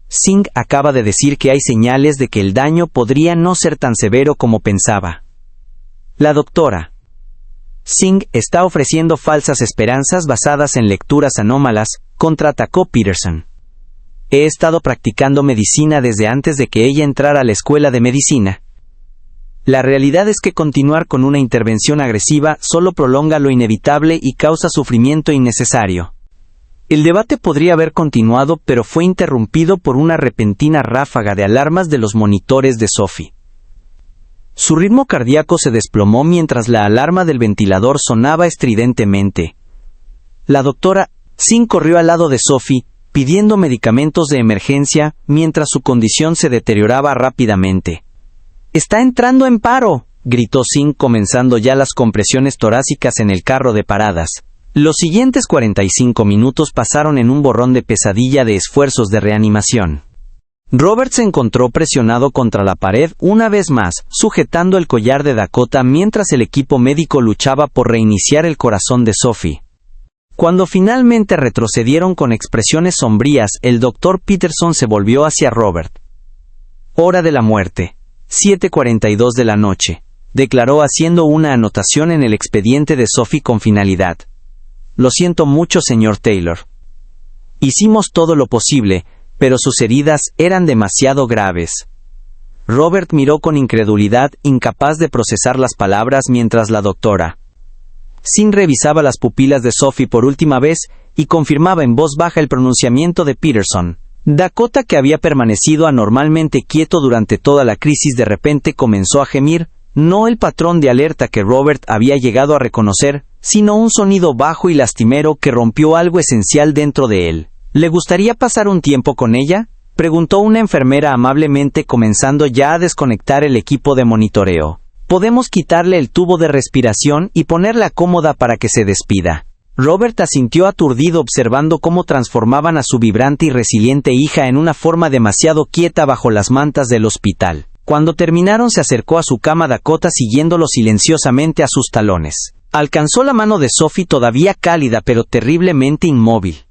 Singh acaba de decir que hay señales de que el daño podría no ser tan severo como pensaba. La doctora Singh está ofreciendo falsas esperanzas basadas en lecturas anómalas», contraatacó Peterson. «He estado practicando medicina desde antes de que ella entrara a la escuela de medicina. La realidad es que continuar con una intervención agresiva solo prolonga lo inevitable y causa sufrimiento innecesario». El debate podría haber continuado, pero fue interrumpido por una repentina ráfaga de alarmas de los monitores de Sophie. Su ritmo cardíaco se desplomó mientras la alarma del ventilador sonaba estridentemente. La doctora Singh corrió al lado de Sophie pidiendo medicamentos de emergencia mientras su condición se deterioraba rápidamente. «¡Está entrando en paro!», gritó Singh, comenzando ya las compresiones torácicas en el carro de paradas. Los siguientes 45 minutos pasaron en un borrón de pesadilla de esfuerzos de reanimación. Robert se encontró presionado contra la pared una vez más, sujetando el collar de Dakota mientras el equipo médico luchaba por reiniciar el corazón de Sophie. Cuando finalmente retrocedieron con expresiones sombrías, el Dr. Peterson se volvió hacia Robert. «Hora de la muerte, 7:42 de la noche», declaró haciendo una anotación en el expediente de Sophie con finalidad. «Lo siento mucho, señor Taylor. Hicimos todo lo posible, pero sus heridas eran demasiado graves». Robert miró con incredulidad, incapaz de procesar las palabras mientras la doctora Singh revisaba las pupilas de Sophie por última vez y confirmaba en voz baja el pronunciamiento de Peterson. Dakota, que había permanecido anormalmente quieto durante toda la crisis, de repente comenzó a gemir, no el patrón de alerta que Robert había llegado a reconocer, sino un sonido bajo y lastimero que rompió algo esencial dentro de él. «¿Le gustaría pasar un tiempo con ella?», preguntó una enfermera amablemente, comenzando ya a desconectar el equipo de monitoreo. «Podemos quitarle el tubo de respiración y ponerla cómoda para que se despida». Robert asintió aturdido, observando cómo transformaban a su vibrante y resiliente hija en una forma demasiado quieta bajo las mantas del hospital. Cuando terminaron, se acercó a su cama, Dakota siguiéndolo silenciosamente a sus talones. Alcanzó la mano de Sophie, todavía cálida pero terriblemente inmóvil,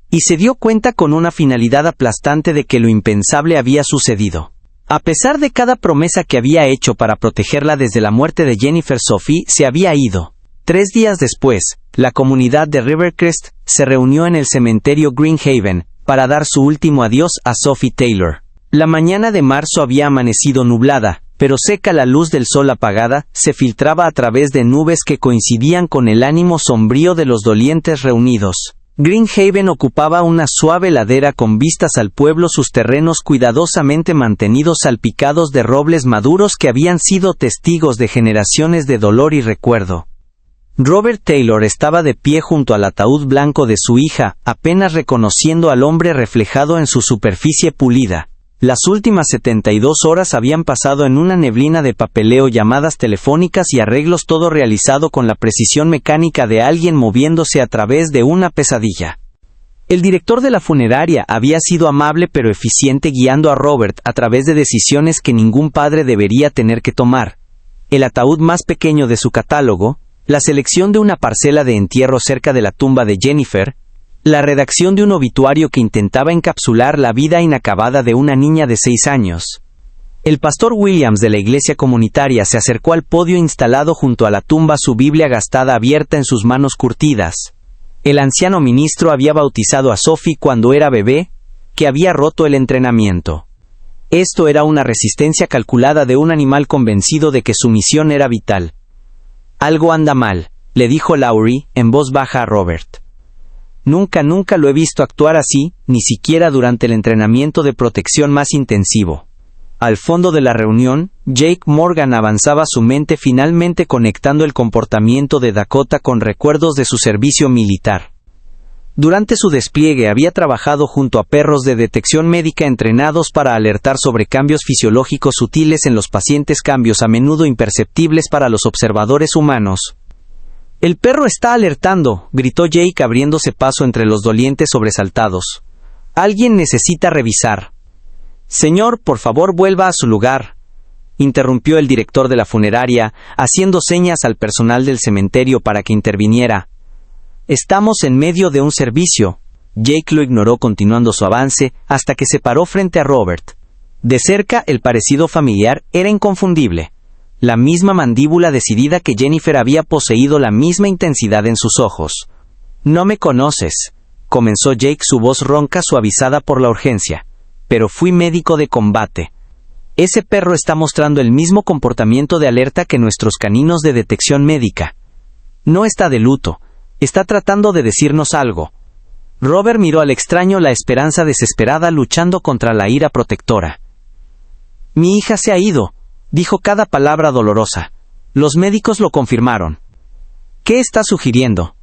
y se dio cuenta con una finalidad aplastante de que lo impensable había sucedido. A pesar de cada promesa que había hecho para protegerla desde la muerte de Jennifer, Sophie se había ido. 3 días después, la comunidad de Rivercrest se reunió en el cementerio Greenhaven para dar su último adiós a Sophie Taylor. La mañana de marzo había amanecido nublada, pero seca. La luz del sol apagada se filtraba a través de nubes que coincidían con el ánimo sombrío de los dolientes reunidos. Greenhaven ocupaba una suave ladera con vistas al pueblo, sus terrenos cuidadosamente mantenidos salpicados de robles maduros que habían sido testigos de generaciones de dolor y recuerdo. Robert Taylor estaba de pie junto al ataúd blanco de su hija, apenas reconociendo al hombre reflejado en su superficie pulida. Las últimas 72 horas habían pasado en una neblina de papeleo, llamadas telefónicas y arreglos, todo realizado con la precisión mecánica de alguien moviéndose a través de una pesadilla. El director de la funeraria había sido amable pero eficiente, guiando a Robert a través de decisiones que ningún padre debería tener que tomar. El ataúd más pequeño de su catálogo, la selección de una parcela de entierro cerca de la tumba de Jennifer, la redacción de un obituario que intentaba encapsular la vida inacabada de una niña de 6 años. El pastor Williams de la iglesia comunitaria se acercó al podio instalado junto a la tumba, su Biblia gastada abierta en sus manos curtidas. El anciano ministro había bautizado a Sophie cuando era bebé, que había roto el entrenamiento. Esto era una resistencia calculada de un animal convencido de que su misión era vital. «Algo anda mal», le dijo Laurie en voz baja a Robert. Nunca lo he visto actuar así, ni siquiera durante el entrenamiento de protección más intensivo». Al fondo de la reunión, Jake Morgan avanzaba, su mente finalmente conectando el comportamiento de Dakota con recuerdos de su servicio militar. Durante su despliegue había trabajado junto a perros de detección médica entrenados para alertar sobre cambios fisiológicos sutiles en los pacientes, cambios a menudo imperceptibles para los observadores humanos. «El perro está alertando», gritó Jake, abriéndose paso entre los dolientes sobresaltados. «Alguien necesita revisar». «Señor, por favor vuelva a su lugar», interrumpió el director de la funeraria, haciendo señas al personal del cementerio para que interviniera. «Estamos en medio de un servicio». Jake lo ignoró, continuando su avance, hasta que se paró frente a Robert. De cerca, el parecido familiar era inconfundible. La misma mandíbula decidida que Jennifer había poseído, la misma intensidad en sus ojos. «No me conoces», comenzó Jake, su voz ronca suavizada por la urgencia. «Pero fui médico de combate. Ese perro está mostrando el mismo comportamiento de alerta que nuestros caninos de detección médica. No está de luto. Está tratando de decirnos algo». Robert miró al extraño, la esperanza desesperada luchando contra la ira protectora. «Mi hija se ha ido», dijo cada palabra dolorosa. «Los médicos lo confirmaron». «¿Qué está sugiriendo?».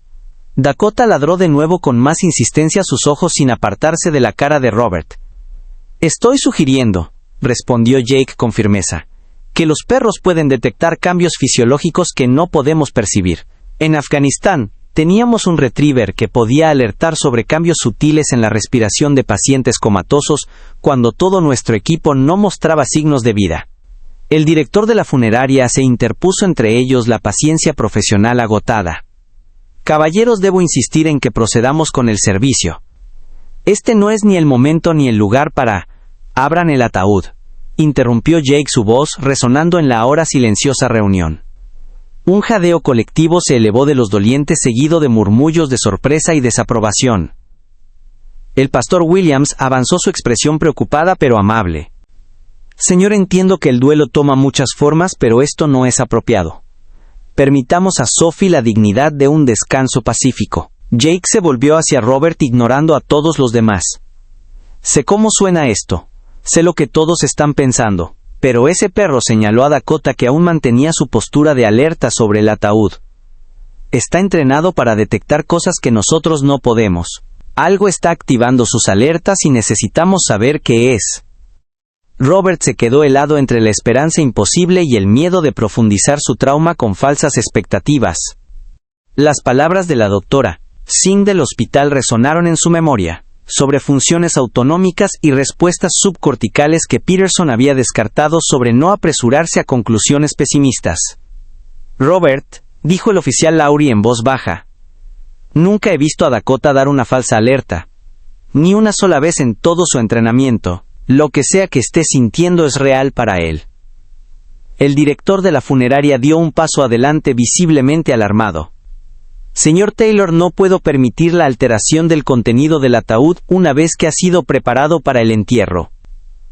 Dakota ladró de nuevo con más insistencia, sus ojos sin apartarse de la cara de Robert. Estoy sugiriendo, respondió Jake con firmeza, que los perros pueden detectar cambios fisiológicos que no podemos percibir. En Afganistán, teníamos un retriever que podía alertar sobre cambios sutiles en la respiración de pacientes comatosos cuando todo nuestro equipo no mostraba signos de vida. El director de la funeraria se interpuso entre ellos, la paciencia profesional agotada. Caballeros, debo insistir en que procedamos con el servicio. Este no es ni el momento ni el lugar para... Abran el ataúd, interrumpió Jake, su voz resonando en la ahora silenciosa reunión. Un jadeo colectivo se elevó de los dolientes, seguido de murmullos de sorpresa y desaprobación. El pastor Williams avanzó, su expresión preocupada pero amable. Señor, entiendo que el duelo toma muchas formas, pero esto no es apropiado. Permitamos a Sophie la dignidad de un descanso pacífico. Jake se volvió hacia Robert, ignorando a todos los demás. Sé cómo suena esto. Sé lo que todos están pensando. Pero ese perro, señaló a Dakota, que aún mantenía su postura de alerta sobre el ataúd. Está entrenado para detectar cosas que nosotros no podemos. Algo está activando sus alertas y necesitamos saber qué es. Robert se quedó helado entre la esperanza imposible y el miedo de profundizar su trauma con falsas expectativas. Las palabras de la doctora Singh del hospital resonaron en su memoria, sobre funciones autonómicas y respuestas subcorticales que Peterson había descartado, sobre no apresurarse a conclusiones pesimistas. Robert, dijo el oficial Lowry en voz baja, nunca he visto a Dakota dar una falsa alerta. Ni una sola vez en todo su entrenamiento. Lo que sea que esté sintiendo es real para él. El director de la funeraria dio un paso adelante, visiblemente alarmado. Señor Taylor, no puedo permitir la alteración del contenido del ataúd una vez que ha sido preparado para el entierro.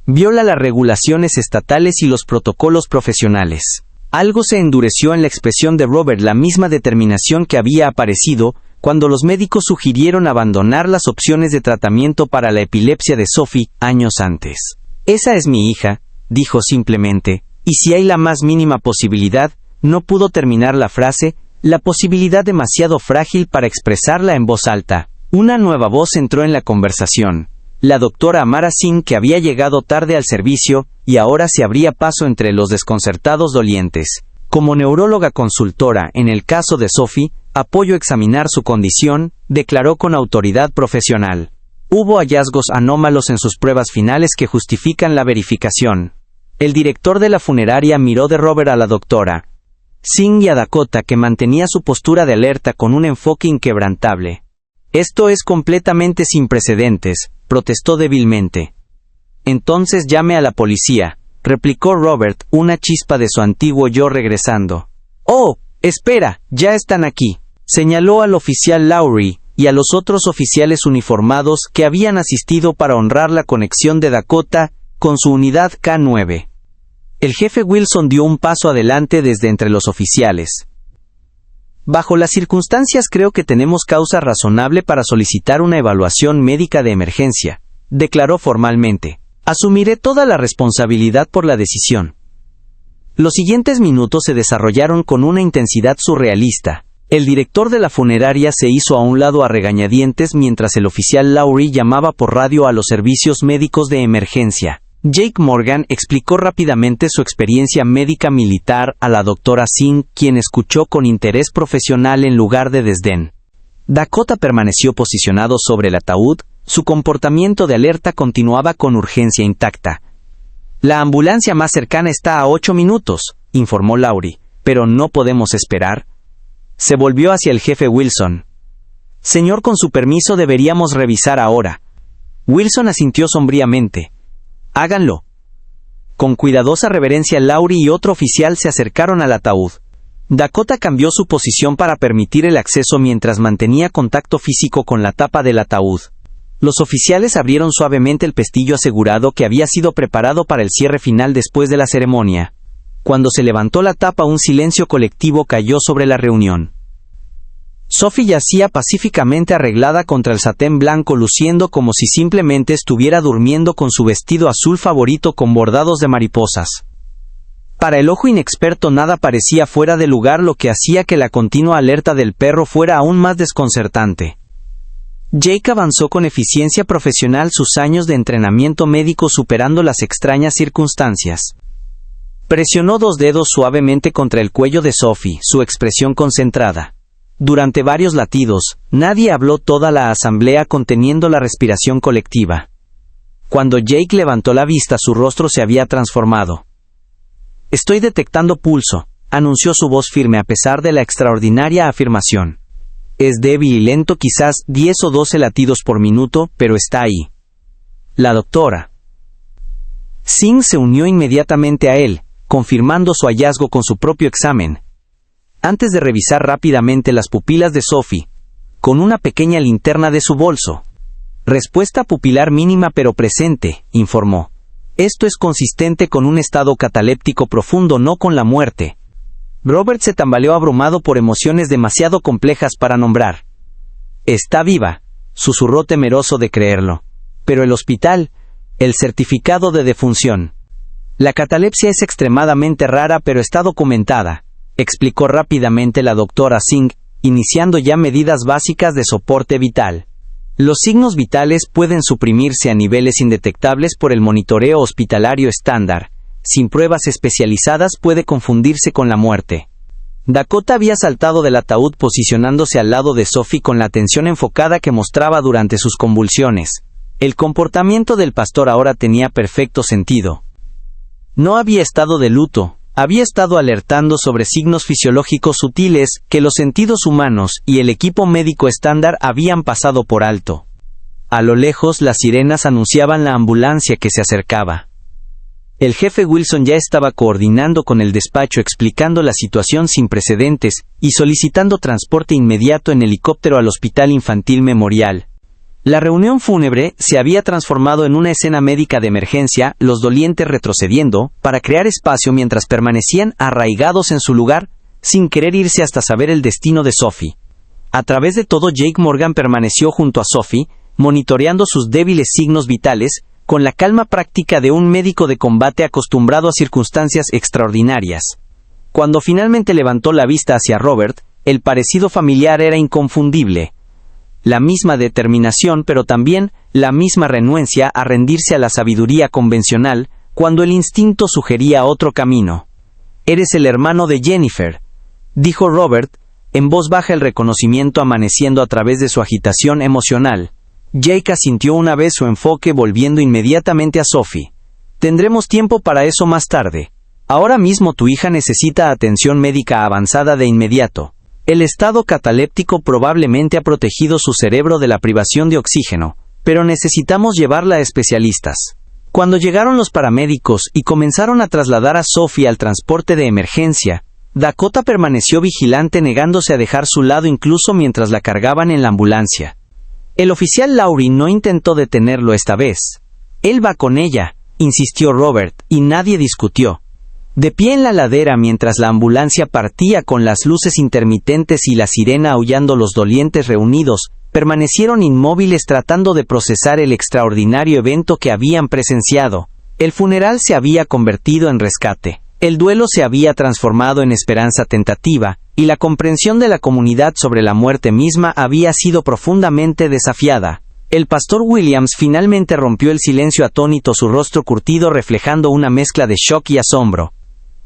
Viola las regulaciones estatales y los protocolos profesionales. Algo se endureció en la expresión de Robert, la misma determinación que había aparecido cuando los médicos sugirieron abandonar las opciones de tratamiento para la epilepsia de Sophie años antes. Esa es mi hija, dijo simplemente, y si hay la más mínima posibilidad, no pudo terminar la frase, la posibilidad demasiado frágil para expresarla en voz alta. Una nueva voz entró en la conversación, la doctora Amara Singh, que había llegado tarde al servicio y ahora se abría paso entre los desconcertados dolientes. Como neuróloga consultora en el caso de Sophie, apoyo examinar su condición, declaró con autoridad profesional. Hubo hallazgos anómalos en sus pruebas finales que justifican la verificación. El director de la funeraria miró de Robert a la doctora Singh y a Dakota, que mantenía su postura de alerta con un enfoque inquebrantable. Esto es completamente sin precedentes, protestó débilmente. Entonces llame a la policía, replicó Robert, una chispa de su antiguo yo regresando. Oh, espera, ya están aquí. Señaló al oficial Lowry y a los otros oficiales uniformados que habían asistido para honrar la conexión de Dakota con su unidad K9. El jefe Wilson dio un paso adelante desde entre los oficiales. Bajo las circunstancias, creo que tenemos causa razonable para solicitar una evaluación médica de emergencia, declaró formalmente. Asumiré toda la responsabilidad por la decisión. Los siguientes minutos se desarrollaron con una intensidad surrealista. El director de la funeraria se hizo a un lado a regañadientes mientras el oficial Lowry llamaba por radio a los servicios médicos de emergencia. Jake Morgan explicó rápidamente su experiencia médica militar a la doctora Singh, quien escuchó con interés profesional en lugar de desdén. Dakota permaneció posicionado sobre el ataúd, su comportamiento de alerta continuaba con urgencia intacta. La ambulancia más cercana está a 8 minutos, informó Lowry, pero no podemos esperar. Se volvió hacia el jefe Wilson. Señor, con su permiso deberíamos revisar ahora. Wilson asintió sombríamente. Háganlo. Con cuidadosa reverencia, Lowry y otro oficial se acercaron al ataúd. Dakota cambió su posición para permitir el acceso mientras mantenía contacto físico con la tapa del ataúd. Los oficiales abrieron suavemente el pestillo asegurado que había sido preparado para el cierre final después de la ceremonia. Cuando se levantó la tapa, un silencio colectivo cayó sobre la reunión. Sophie yacía pacíficamente arreglada contra el satén blanco, luciendo como si simplemente estuviera durmiendo con su vestido azul favorito con bordados de mariposas. Para el ojo inexperto nada parecía fuera de lugar, lo que hacía que la continua alerta del perro fuera aún más desconcertante. Jake avanzó con eficiencia profesional sus años de entrenamiento médico superando las extrañas circunstancias. Presionó 2 dedos suavemente contra el cuello de Sophie, su expresión concentrada. Durante varios latidos, nadie habló, toda la asamblea conteniendo la respiración colectiva. Cuando Jake levantó la vista, su rostro se había transformado. «Estoy detectando pulso», anunció su voz firme a pesar de la extraordinaria afirmación. «Es débil y lento, quizás 10 o 12 latidos por minuto, pero está ahí». La doctora Singh se unió inmediatamente a él, confirmando su hallazgo con su propio examen. Antes de revisar rápidamente las pupilas de Sophie, con una pequeña linterna de su bolso. «Respuesta pupilar mínima pero presente», informó. «Esto es consistente con un estado cataléptico profundo, no con la muerte». Robert se tambaleó abrumado por emociones demasiado complejas para nombrar. «Está viva», susurró temeroso de creerlo. «Pero el hospital, el certificado de defunción». «La catalepsia es extremadamente rara pero está documentada», explicó rápidamente la doctora Singh, iniciando ya medidas básicas de soporte vital. Los signos vitales pueden suprimirse a niveles indetectables por el monitoreo hospitalario estándar. Sin pruebas especializadas puede confundirse con la muerte. Dakota había saltado del ataúd posicionándose al lado de Sophie con la atención enfocada que mostraba durante sus convulsiones. El comportamiento del pastor ahora tenía perfecto sentido. No había estado de luto. Había estado alertando sobre signos fisiológicos sutiles que los sentidos humanos y el equipo médico estándar habían pasado por alto. A lo lejos las sirenas anunciaban la ambulancia que se acercaba. El jefe Wilson ya estaba coordinando con el despacho, explicando la situación sin precedentes y solicitando transporte inmediato en helicóptero al Hospital Infantil Memorial. La reunión fúnebre se había transformado en una escena médica de emergencia, los dolientes retrocediendo, para crear espacio mientras permanecían arraigados en su lugar, sin querer irse hasta saber el destino de Sophie. A través de todo, Jake Morgan permaneció junto a Sophie, monitoreando sus débiles signos vitales, con la calma práctica de un médico de combate acostumbrado a circunstancias extraordinarias. Cuando finalmente levantó la vista hacia Robert, el parecido familiar era inconfundible. La misma determinación, pero también la misma renuencia a rendirse a la sabiduría convencional cuando el instinto sugería otro camino. «Eres el hermano de Jennifer», dijo Robert, en voz baja, el reconocimiento amaneciendo a través de su agitación emocional. Jake asintió una vez, su enfoque volviendo inmediatamente a Sophie. «Tendremos tiempo para eso más tarde. Ahora mismo tu hija necesita atención médica avanzada de inmediato. El estado cataléptico probablemente ha protegido su cerebro de la privación de oxígeno, pero necesitamos llevarla a especialistas». Cuando llegaron los paramédicos y comenzaron a trasladar a Sophie al transporte de emergencia, Dakota permaneció vigilante, negándose a dejar su lado incluso mientras la cargaban en la ambulancia. El oficial Lowry no intentó detenerlo esta vez. «Él va con ella», insistió Robert, y nadie discutió. De pie en la ladera mientras la ambulancia partía con las luces intermitentes y la sirena aullando, los dolientes reunidos permanecieron inmóviles tratando de procesar el extraordinario evento que habían presenciado. El funeral se había convertido en rescate. El duelo se había transformado en esperanza tentativa, y la comprensión de la comunidad sobre la muerte misma había sido profundamente desafiada. El pastor Williams finalmente rompió el silencio atónito, su rostro curtido reflejando una mezcla de shock y asombro.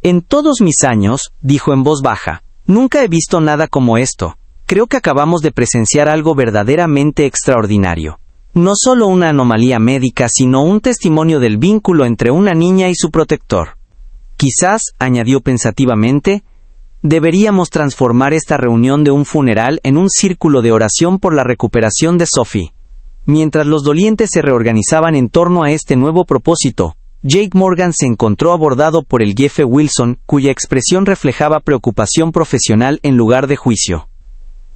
«En todos mis años», dijo en voz baja, «nunca he visto nada como esto. Creo que acabamos de presenciar algo verdaderamente extraordinario. No solo una anomalía médica, sino un testimonio del vínculo entre una niña y su protector. Quizás», añadió pensativamente, «deberíamos transformar esta reunión de un funeral en un círculo de oración por la recuperación de Sophie». Mientras los dolientes se reorganizaban en torno a este nuevo propósito, Jake Morgan se encontró abordado por el jefe Wilson, cuya expresión reflejaba preocupación profesional en lugar de juicio.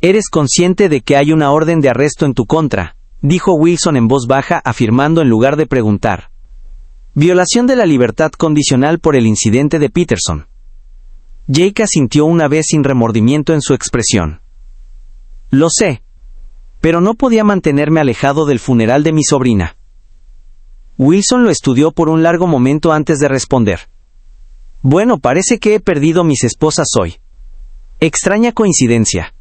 «¿Eres consciente de que hay una orden de arresto en tu contra?», dijo Wilson en voz baja, afirmando en lugar de preguntar. «Violación de la libertad condicional por el incidente de Peterson». Jake asintió una vez sin remordimiento en su expresión. «Lo sé, pero no podía mantenerme alejado del funeral de mi sobrina». Wilson lo estudió por un largo momento antes de responder. Bueno, parece que he perdido mis esposas hoy. Extraña coincidencia.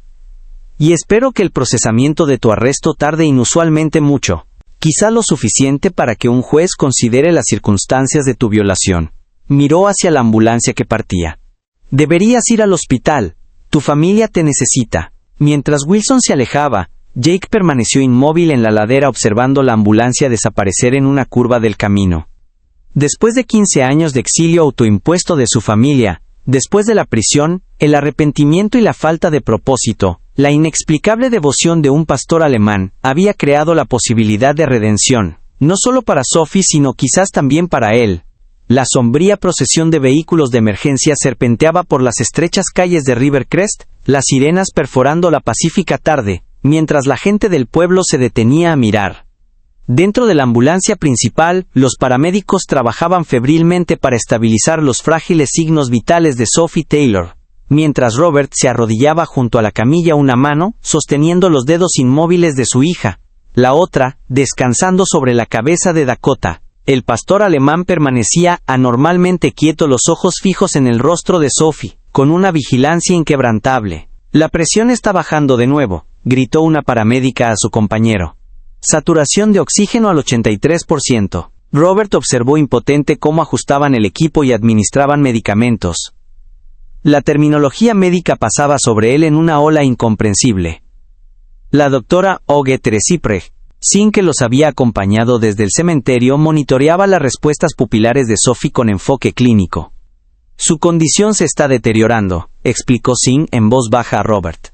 Y espero que el procesamiento de tu arresto tarde inusualmente mucho. Quizá lo suficiente para que un juez considere las circunstancias de tu violación. Miró hacia la ambulancia que partía. Deberías ir al hospital. Tu familia te necesita. Mientras Wilson se alejaba, Jake permaneció inmóvil en la ladera observando la ambulancia desaparecer en una curva del camino. Después de 15 años de exilio autoimpuesto de su familia, después de la prisión, el arrepentimiento y la falta de propósito, la inexplicable devoción de un pastor alemán había creado la posibilidad de redención, no solo para Sophie sino quizás también para él. La sombría procesión de vehículos de emergencia serpenteaba por las estrechas calles de Rivercrest, las sirenas perforando la pacífica tarde, mientras la gente del pueblo se detenía a mirar. Dentro de la ambulancia principal, los paramédicos trabajaban febrilmente para estabilizar los frágiles signos vitales de Sophie Taylor, mientras Robert se arrodillaba junto a la camilla, una mano sosteniendo los dedos inmóviles de su hija, la otra descansando sobre la cabeza de Dakota. El pastor alemán permanecía anormalmente quieto, los ojos fijos en el rostro de Sophie, con una vigilancia inquebrantable. La presión está bajando de nuevo, gritó una paramédica a su compañero. Saturación de oxígeno al 83%. Robert observó impotente cómo ajustaban el equipo y administraban medicamentos. La terminología médica pasaba sobre él en una ola incomprensible. La doctora Oge Teresipreg, sin que los había acompañado desde el cementerio, monitoreaba las respuestas pupilares de Sophie con enfoque clínico. Su condición se está deteriorando, explicó Singh en voz baja a Robert.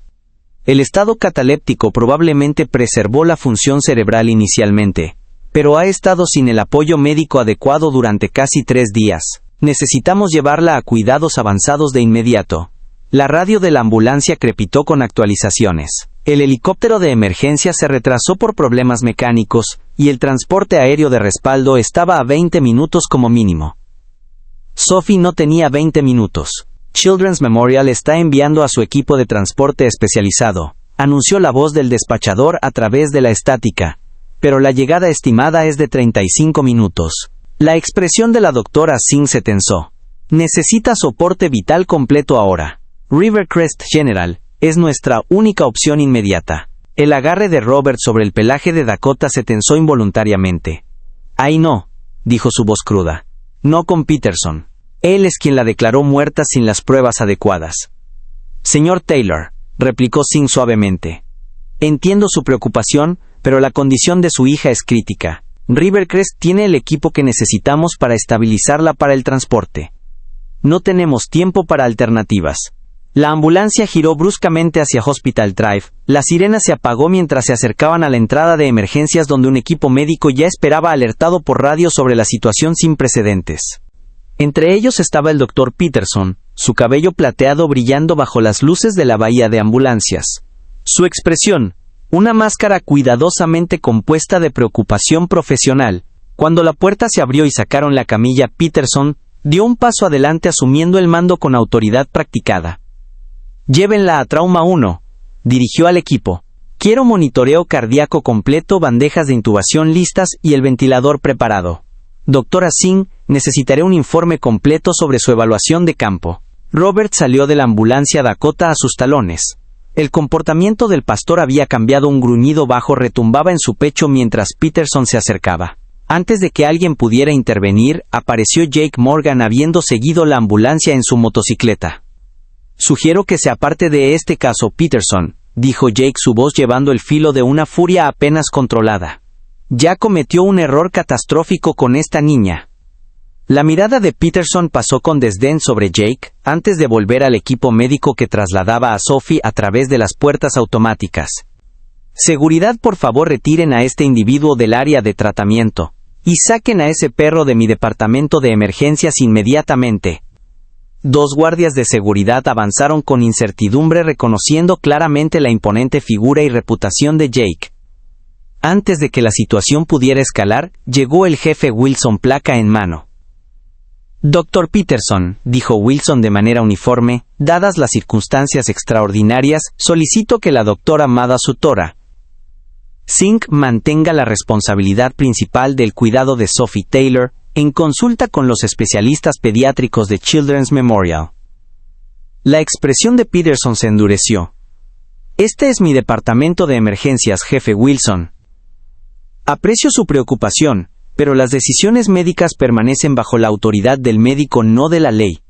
El estado cataléptico probablemente preservó la función cerebral inicialmente, pero ha estado sin el apoyo médico adecuado durante casi 3 días. Necesitamos llevarla a cuidados avanzados de inmediato. La radio de la ambulancia crepitó con actualizaciones. El helicóptero de emergencia se retrasó por problemas mecánicos, y el transporte aéreo de respaldo estaba a 20 minutos como mínimo. Sophie no tenía 20 minutos. Children's Memorial está enviando a su equipo de transporte especializado, anunció la voz del despachador a través de la estática, pero la llegada estimada es de 35 minutos. La expresión de la doctora Singh se tensó. Necesita soporte vital completo ahora. Rivercrest General es nuestra única opción inmediata. El agarre de Robert sobre el pelaje de Dakota se tensó involuntariamente. Ay no, dijo su voz cruda. No con Peterson. Él es quien la declaró muerta sin las pruebas adecuadas. Señor Taylor, replicó Singh suavemente. Entiendo su preocupación, pero la condición de su hija es crítica. Rivercrest tiene el equipo que necesitamos para estabilizarla para el transporte. No tenemos tiempo para alternativas. La ambulancia giró bruscamente hacia Hospital Drive. La sirena se apagó mientras se acercaban a la entrada de emergencias donde un equipo médico ya esperaba alertado por radio sobre la situación sin precedentes. Entre ellos estaba el Dr. Peterson, su cabello plateado brillando bajo las luces de la bahía de ambulancias. Su expresión, una máscara cuidadosamente compuesta de preocupación profesional. Cuando la puerta se abrió y sacaron la camilla, Peterson dio un paso adelante asumiendo el mando con autoridad practicada. Llévenla a Trauma 1, dirigió al equipo. Quiero monitoreo cardíaco completo, bandejas de intubación listas y el ventilador preparado. Doctora Singh, necesitaré un informe completo sobre su evaluación de campo. Robert salió de la ambulancia Dakota a sus talones. El comportamiento del pastor había cambiado, un gruñido bajo retumbaba en su pecho mientras Peterson se acercaba. Antes de que alguien pudiera intervenir, apareció Jake Morgan habiendo seguido la ambulancia en su motocicleta. Sugiero que se aparte de este caso, Peterson, dijo Jake, su voz llevando el filo de una furia apenas controlada. Ya cometió un error catastrófico con esta niña. La mirada de Peterson pasó con desdén sobre Jake, antes de volver al equipo médico que trasladaba a Sophie a través de las puertas automáticas. Seguridad, por favor, retiren a este individuo del área de tratamiento, y saquen a ese perro de mi departamento de emergencias inmediatamente. 2 guardias de seguridad avanzaron con incertidumbre, reconociendo claramente la imponente figura y reputación de Jake. Antes de que la situación pudiera escalar, llegó el jefe Wilson, placa en mano. Dr. Peterson, dijo Wilson de manera uniforme, dadas las circunstancias extraordinarias, solicito que la doctora Mada Sutora Singh mantenga la responsabilidad principal del cuidado de Sophie Taylor, en consulta con los especialistas pediátricos de Children's Memorial. La expresión de Peterson se endureció. «Este es mi departamento de emergencias, jefe Wilson. Aprecio su preocupación, pero las decisiones médicas permanecen bajo la autoridad del médico, no de la ley».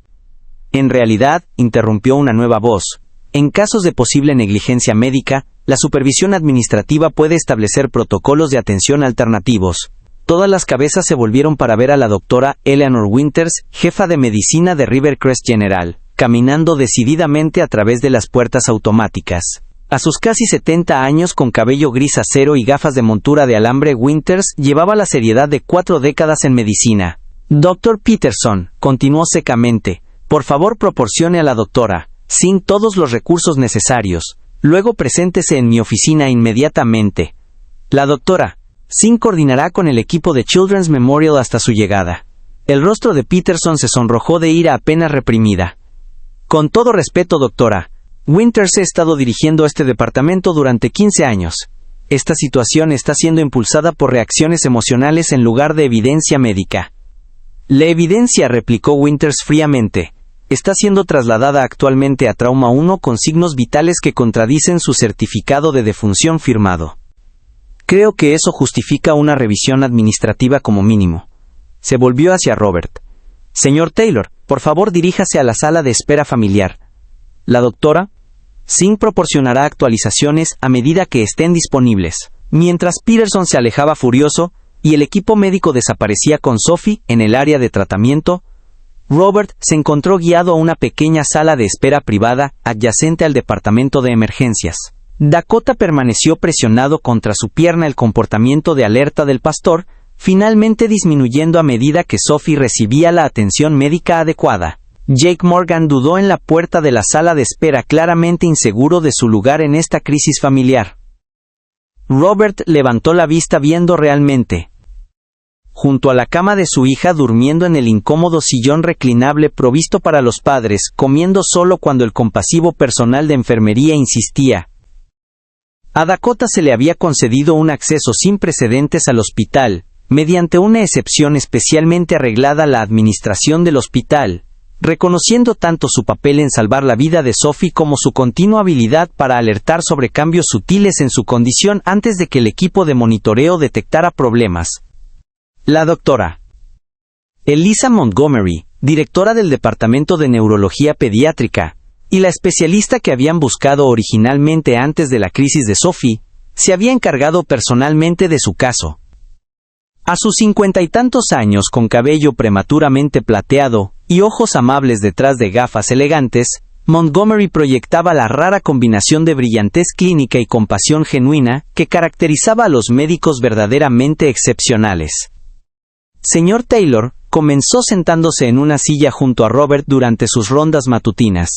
En realidad, interrumpió una nueva voz, en casos de posible negligencia médica, la supervisión administrativa puede establecer protocolos de atención alternativos. Todas las cabezas se volvieron para ver a la doctora Eleanor Winters, jefa de medicina de Rivercrest General, caminando decididamente a través de las puertas automáticas. A sus casi 70 años, con cabello gris acero y gafas de montura de alambre, Winters llevaba la seriedad de 4 décadas en medicina. «Dr. Peterson», continuó secamente, «por favor proporcione a la doctora Singh todos los recursos necesarios. Luego preséntese en mi oficina inmediatamente. La doctora Singh coordinará con el equipo de Children's Memorial hasta su llegada». El rostro de Peterson se sonrojó de ira apenas reprimida. «Con todo respeto, doctora Winters, he estado dirigiendo este departamento durante 15 años. Esta situación está siendo impulsada por reacciones emocionales en lugar de evidencia médica». «La evidencia», replicó Winters fríamente, «está siendo trasladada actualmente a Trauma 1 con signos vitales que contradicen su certificado de defunción firmado. Creo que eso justifica una revisión administrativa como mínimo». Se volvió hacia Robert. «Señor Taylor, por favor diríjase a la sala de espera familiar. La doctora Singh proporcionará actualizaciones a medida que estén disponibles». Mientras Peterson se alejaba furioso y el equipo médico desaparecía con Sophie en el área de tratamiento, Robert se encontró guiado a una pequeña sala de espera privada adyacente al departamento de emergencias. Dakota permaneció presionado contra su pierna, el comportamiento de alerta del pastor finalmente disminuyendo a medida que Sophie recibía la atención médica adecuada. Jake Morgan dudó en la puerta de la sala de espera, claramente inseguro de su lugar en esta crisis familiar. Robert levantó la vista viendo realmente. Junto a la cama de su hija, durmiendo en el incómodo sillón reclinable provisto para los padres, comiendo solo cuando el compasivo personal de enfermería insistía. A Dakota se le había concedido un acceso sin precedentes al hospital, mediante una excepción especialmente arreglada. La administración del hospital, reconociendo tanto su papel en salvar la vida de Sophie como su continua habilidad para alertar sobre cambios sutiles en su condición antes de que el equipo de monitoreo detectara problemas. La doctora Elisa Montgomery, directora del Departamento de Neurología Pediátrica, y la especialista que habían buscado originalmente antes de la crisis de Sophie, se había encargado personalmente de su caso. A sus 50 y tantos años, con cabello prematuramente plateado y ojos amables detrás de gafas elegantes, Montgomery proyectaba la rara combinación de brillantez clínica y compasión genuina que caracterizaba a los médicos verdaderamente excepcionales. «Señor Taylor», comenzó sentándose en una silla junto a Robert durante sus rondas matutinas.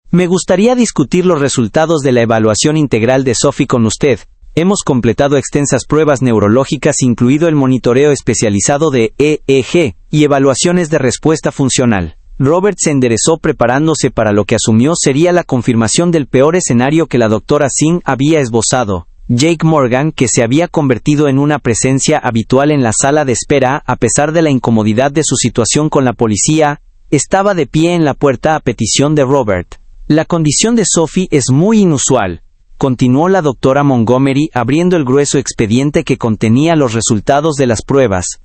«Me gustaría discutir los resultados de la evaluación integral de Sophie con usted. Hemos completado extensas pruebas neurológicas, incluido el monitoreo especializado de EEG y evaluaciones de respuesta funcional». Robert se enderezó preparándose para lo que asumió sería la confirmación del peor escenario que la doctora Singh había esbozado. Jake Morgan, que se había convertido en una presencia habitual en la sala de espera a pesar de la incomodidad de su situación con la policía, estaba de pie en la puerta a petición de Robert. «La condición de Sophie es muy inusual», continuó la doctora Montgomery abriendo el grueso expediente que contenía los resultados de las pruebas.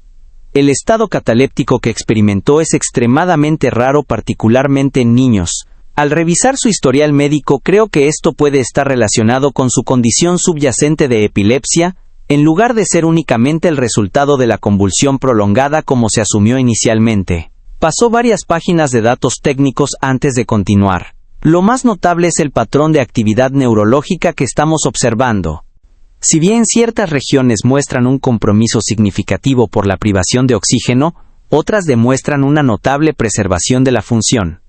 «El estado cataléptico que experimentó es extremadamente raro, particularmente en niños. Al revisar su historial médico, creo que esto puede estar relacionado con su condición subyacente de epilepsia, en lugar de ser únicamente el resultado de la convulsión prolongada como se asumió inicialmente». Pasó varias páginas de datos técnicos antes de continuar. «Lo más notable es el patrón de actividad neurológica que estamos observando. Si bien ciertas regiones muestran un compromiso significativo por la privación de oxígeno, otras demuestran una notable preservación de la función.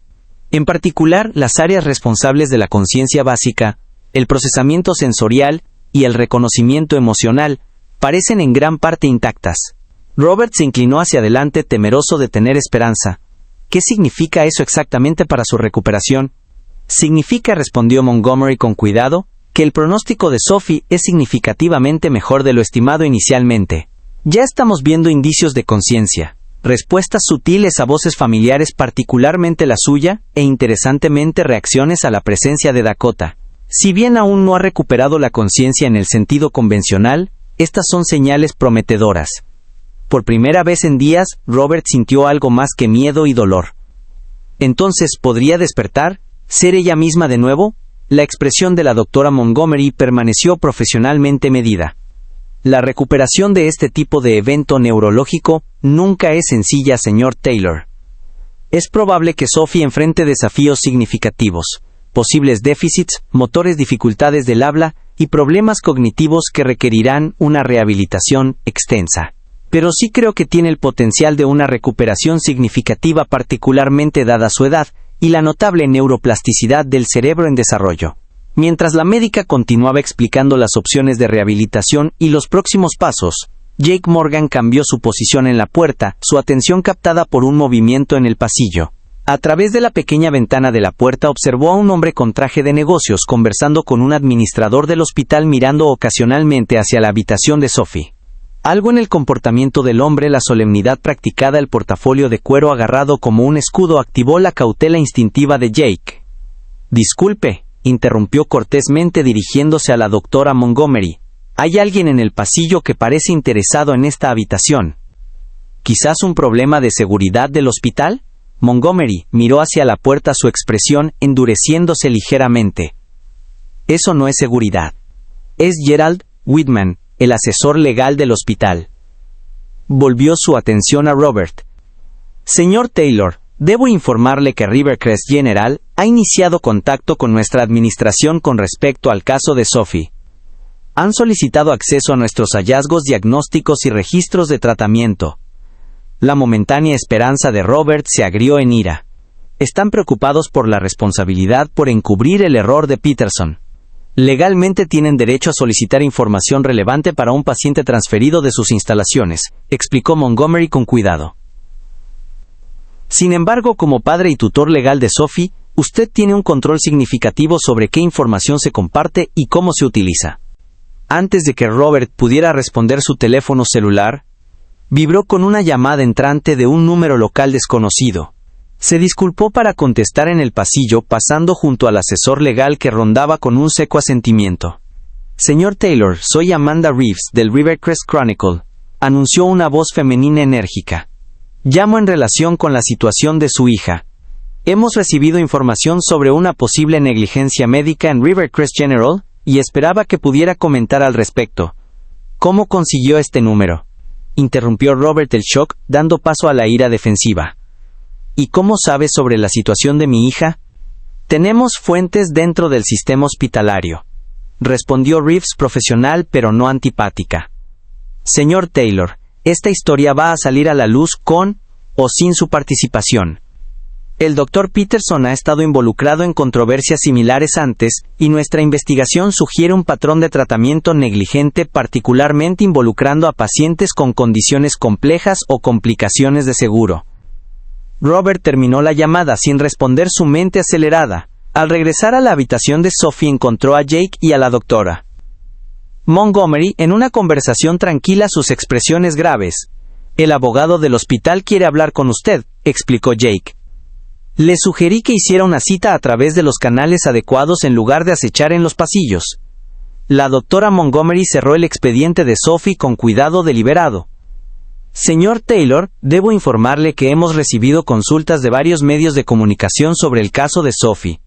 En particular, las áreas responsables de la conciencia básica, el procesamiento sensorial y el reconocimiento emocional parecen en gran parte intactas». Robert se inclinó hacia adelante, temeroso de tener esperanza. «¿Qué significa eso exactamente para su recuperación?» «Significa», respondió Montgomery con cuidado, «que el pronóstico de Sophie es significativamente mejor de lo estimado inicialmente. Ya estamos viendo indicios de conciencia. respuestas sutiles a voces familiares, particularmente la suya, e interesantemente reacciones a la presencia de Dakota. Si bien aún no ha recuperado la conciencia en el sentido convencional, estas son señales prometedoras. Por primera vez en días, Robert sintió algo más que miedo y dolor. Entonces, ¿podría despertar? ¿Ser ella misma de nuevo? La expresión de la doctora Montgomery permaneció profesionalmente medida. La recuperación de este tipo de evento neurológico nunca es sencilla, señor Taylor. Es probable que Sophie enfrente desafíos significativos, posibles déficits, motores, dificultades del habla y problemas cognitivos que requerirán una rehabilitación extensa. Pero sí creo que tiene el potencial de una recuperación significativa, particularmente dada su edad y la notable neuroplasticidad del cerebro en desarrollo. Mientras la médica continuaba explicando las opciones de rehabilitación y los próximos pasos, Jake Morgan cambió su posición en la puerta, su atención captada por un movimiento en el pasillo. A través de la pequeña ventana de la puerta observó a un hombre con traje de negocios conversando con un administrador del hospital, mirando ocasionalmente hacia la habitación de Sophie. Algo en el comportamiento del hombre, la solemnidad practicada, el portafolio de cuero agarrado como un escudo, activó la cautela instintiva de Jake. «Disculpe», interrumpió cortésmente dirigiéndose a la doctora Montgomery. «Hay alguien en el pasillo que parece interesado en esta habitación». «¿Quizás un problema de seguridad del hospital?» Montgomery miró hacia la puerta, su expresión endureciéndose ligeramente. «Eso no es seguridad. Es Gerald Whitman, el asesor legal del hospital». Volvió su atención a Robert. «Señor Taylor, debo informarle que Rivercrest General ha iniciado contacto con nuestra administración con respecto al caso de Sophie. Han solicitado acceso a nuestros hallazgos diagnósticos y registros de tratamiento». La momentánea esperanza de Robert se agrió en ira. «Están preocupados por la responsabilidad por encubrir el error de Peterson. Legalmente tienen derecho a solicitar información relevante para un paciente transferido de sus instalaciones», explicó Montgomery con cuidado. «Sin embargo, como padre y tutor legal de Sophie, usted tiene un control significativo sobre qué información se comparte y cómo se utiliza». Antes de que Robert pudiera responder, su teléfono celular vibró con una llamada entrante de un número local desconocido. Se disculpó para contestar en el pasillo, pasando junto al asesor legal que rondaba con un seco asentimiento. «Señor Taylor, soy Amanda Reeves del Rivercrest Chronicle», anunció una voz femenina enérgica. «Llamo en relación con la situación de su hija. Hemos recibido información sobre una posible negligencia médica en Rivercrest General y esperaba que pudiera comentar al respecto». «¿Cómo consiguió este número?», interrumpió Robert, el shock dando paso a la ira defensiva. «¿Y cómo sabe sobre la situación de mi hija?». «Tenemos fuentes dentro del sistema hospitalario», respondió Reeves, profesional pero no antipática. «Señor Taylor, esta historia va a salir a la luz con o sin su participación. El Dr. Peterson ha estado involucrado en controversias similares antes, y nuestra investigación sugiere un patrón de tratamiento negligente, particularmente involucrando a pacientes con condiciones complejas o complicaciones de seguro». Robert terminó la llamada sin responder, su mente acelerada. Al regresar a la habitación de Sophie encontró a Jake y a la doctora Montgomery en una conversación tranquila, sus expresiones graves. «El abogado del hospital quiere hablar con usted», explicó Jake. «Le sugerí que hiciera una cita a través de los canales adecuados en lugar de acechar en los pasillos». La doctora Montgomery cerró el expediente de Sophie con cuidado deliberado. «Señor Taylor, debo informarle que hemos recibido consultas de varios medios de comunicación sobre el caso de Sophie.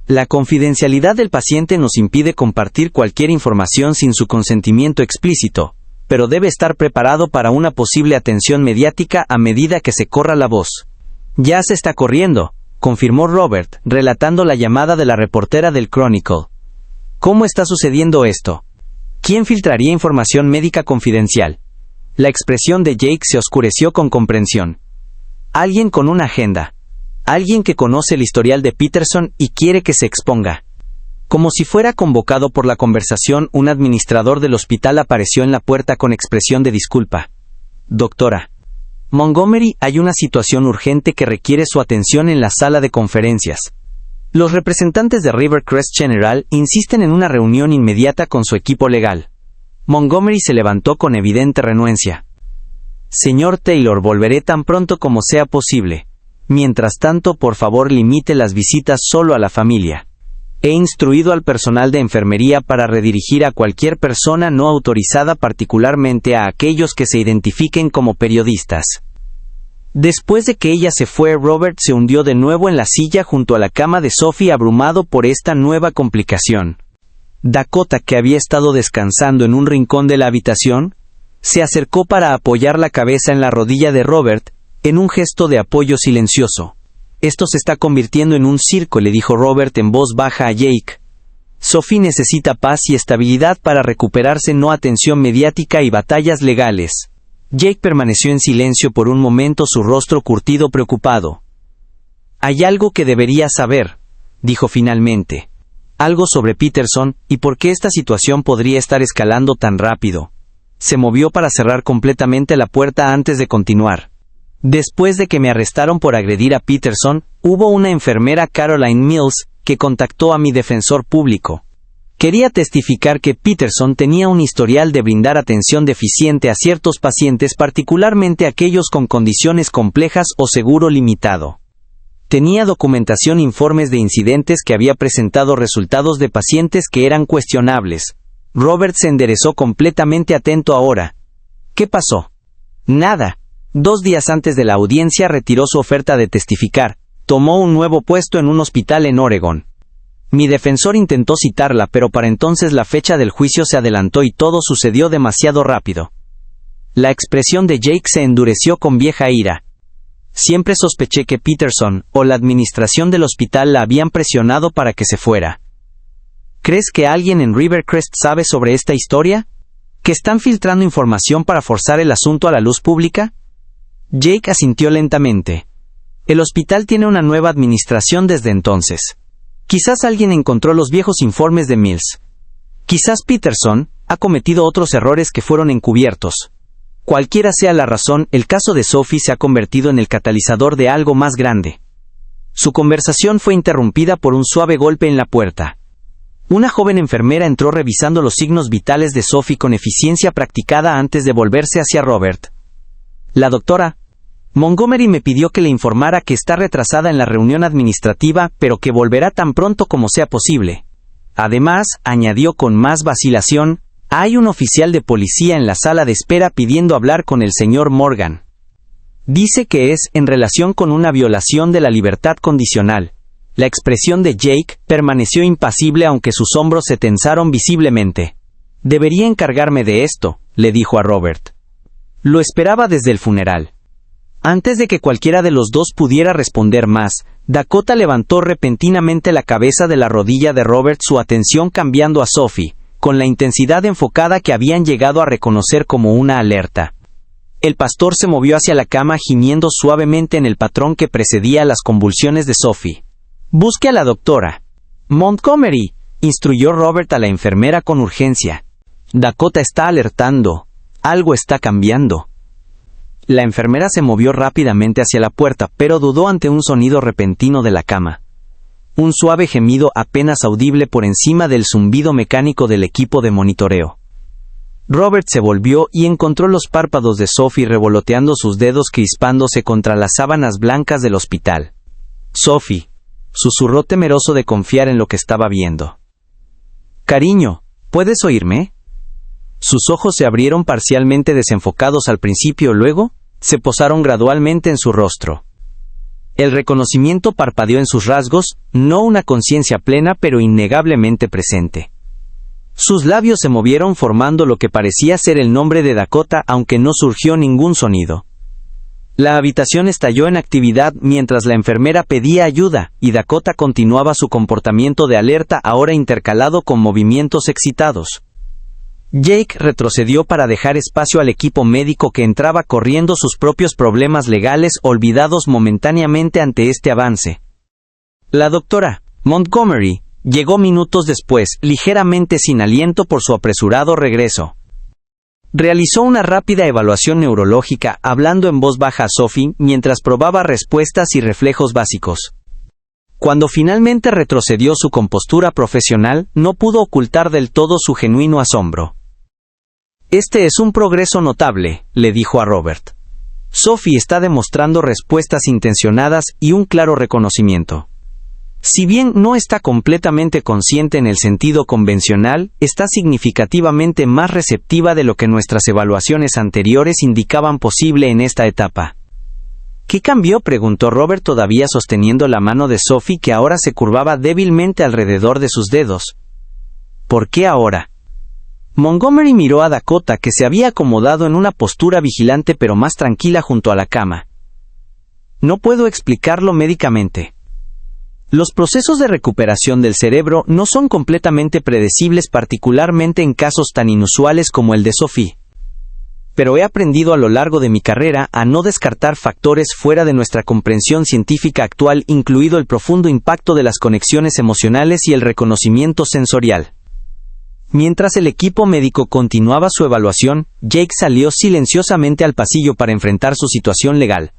La confidencialidad del paciente nos impide compartir cualquier información sin su consentimiento explícito, pero debe estar preparado para una posible atención mediática a medida que se corra la voz». «Ya se está corriendo», confirmó Robert, relatando la llamada de la reportera del Chronicle. «¿Cómo está sucediendo esto? ¿Quién filtraría información médica confidencial?». La expresión de Jake se oscureció con comprensión. «Alguien con una agenda. Alguien que conoce el historial de Peterson y quiere que se exponga». Como si fuera convocado por la conversación, un administrador del hospital apareció en la puerta con expresión de disculpa. «Doctora Montgomery, hay una situación urgente que requiere su atención en la sala de conferencias. Los representantes de Rivercrest General insisten en una reunión inmediata con su equipo legal». Montgomery se levantó con evidente renuencia. Señor Taylor, volveré tan pronto como sea posible. Mientras tanto, por favor, limite las visitas solo a la familia. He instruido al personal de enfermería para redirigir a cualquier persona no autorizada, particularmente a aquellos que se identifiquen como periodistas. Después de que ella se fue, Robert se hundió de nuevo en la silla junto a la cama de Sophie, abrumado por esta nueva complicación. Dakota, que había estado descansando en un rincón de la habitación, se acercó para apoyar la cabeza en la rodilla de Robert, en un gesto de apoyo silencioso. «Esto se está convirtiendo en un circo», le dijo Robert en voz baja a Jake. «Sophie necesita paz y estabilidad para recuperarse, no atención mediática y batallas legales». Jake permaneció en silencio por un momento, su rostro curtido, preocupado. «Hay algo que debería saber», dijo finalmente. «Algo sobre Peterson, y por qué esta situación podría estar escalando tan rápido». Se movió para cerrar completamente la puerta antes de continuar. «Después de que me arrestaron por agredir a Peterson, hubo una enfermera, Caroline Mills, que contactó a mi defensor público. Quería testificar que Peterson tenía un historial de brindar atención deficiente a ciertos pacientes, particularmente aquellos con condiciones complejas o seguro limitado. Tenía documentación, informes de incidentes que había presentado, resultados de pacientes que eran cuestionables». Robert se enderezó completamente atento ahora. «¿Qué pasó?» «Nada. 2 días antes de la audiencia retiró su oferta de testificar. Tomó un nuevo puesto en un hospital en Oregón. Mi defensor intentó citarla, pero para entonces la fecha del juicio se adelantó y todo sucedió demasiado rápido». La expresión de Jake se endureció con vieja ira. «Siempre sospeché que Peterson o la administración del hospital la habían presionado para que se fuera». «¿Crees que alguien en Rivercrest sabe sobre esta historia? ¿Que están filtrando información para forzar el asunto a la luz pública?» Jake asintió lentamente. «El hospital tiene una nueva administración desde entonces. Quizás alguien encontró los viejos informes de Mills. Quizás Peterson ha cometido otros errores que fueron encubiertos. Cualquiera sea la razón, el caso de Sophie se ha convertido en el catalizador de algo más grande». Su conversación fue interrumpida por un suave golpe en la puerta. Una joven enfermera entró revisando los signos vitales de Sophie con eficiencia practicada antes de volverse hacia Robert. «La doctora Montgomery me pidió que le informara que está retrasada en la reunión administrativa, pero que volverá tan pronto como sea posible. Además», añadió con más vacilación, «hay un oficial de policía en la sala de espera pidiendo hablar con el señor Morgan. Dice que es en relación con una violación de la libertad condicional». La expresión de Jake permaneció impasible, aunque sus hombros se tensaron visiblemente. «Debería encargarme de esto», le dijo a Robert. Lo esperaba desde el funeral. Antes de que cualquiera de los dos pudiera responder más, Dakota levantó repentinamente la cabeza de la rodilla de Robert, su atención cambiando a Sophie, con la intensidad enfocada que habían llegado a reconocer como una alerta. El pastor se movió hacia la cama, gimiendo suavemente en el patrón que precedía las convulsiones de Sophie. «Busque a la doctora Montgomery», instruyó Robert a la enfermera con urgencia. «Dakota está alertando. Algo está cambiando». La enfermera se movió rápidamente hacia la puerta, pero dudó ante un sonido repentino de la cama. Un suave gemido apenas audible por encima del zumbido mecánico del equipo de monitoreo. Robert se volvió y encontró los párpados de Sophie revoloteando, sus dedos crispándose contra las sábanas blancas del hospital. «Sophie», susurró, temeroso de confiar en lo que estaba viendo. «Cariño, ¿puedes oírme?» Sus ojos se abrieron parcialmente desenfocados al principio, luego se posaron gradualmente en su rostro. El reconocimiento parpadeó en sus rasgos, no una conciencia plena pero innegablemente presente. Sus labios se movieron formando lo que parecía ser el nombre de Dakota, aunque no surgió ningún sonido. La habitación estalló en actividad mientras la enfermera pedía ayuda, y Dakota continuaba su comportamiento de alerta, ahora intercalado con movimientos excitados. Jake retrocedió para dejar espacio al equipo médico, que entraba corriendo, sus propios problemas legales olvidados momentáneamente ante este avance. La doctora Montgomery llegó minutos después, ligeramente sin aliento por su apresurado regreso. Realizó una rápida evaluación neurológica, hablando en voz baja a Sophie mientras probaba respuestas y reflejos básicos. Cuando finalmente retrocedió su compostura profesional, no pudo ocultar del todo su genuino asombro. «Este es un progreso notable», le dijo a Robert. Sophie está demostrando respuestas intencionadas y un claro reconocimiento. Si bien no está completamente consciente en el sentido convencional, está significativamente más receptiva de lo que nuestras evaluaciones anteriores indicaban posible en esta etapa. ¿Qué cambió?, preguntó Robert, todavía sosteniendo la mano de Sophie, que ahora se curvaba débilmente alrededor de sus dedos. ¿Por qué ahora? Montgomery miró a Dakota, que se había acomodado en una postura vigilante pero más tranquila junto a la cama. No puedo explicarlo médicamente. Los procesos de recuperación del cerebro no son completamente predecibles, particularmente en casos tan inusuales como el de Sophie. Pero he aprendido a lo largo de mi carrera a no descartar factores fuera de nuestra comprensión científica actual, incluido el profundo impacto de las conexiones emocionales y el reconocimiento sensorial. Mientras el equipo médico continuaba su evaluación, Jake salió silenciosamente al pasillo para enfrentar su situación legal.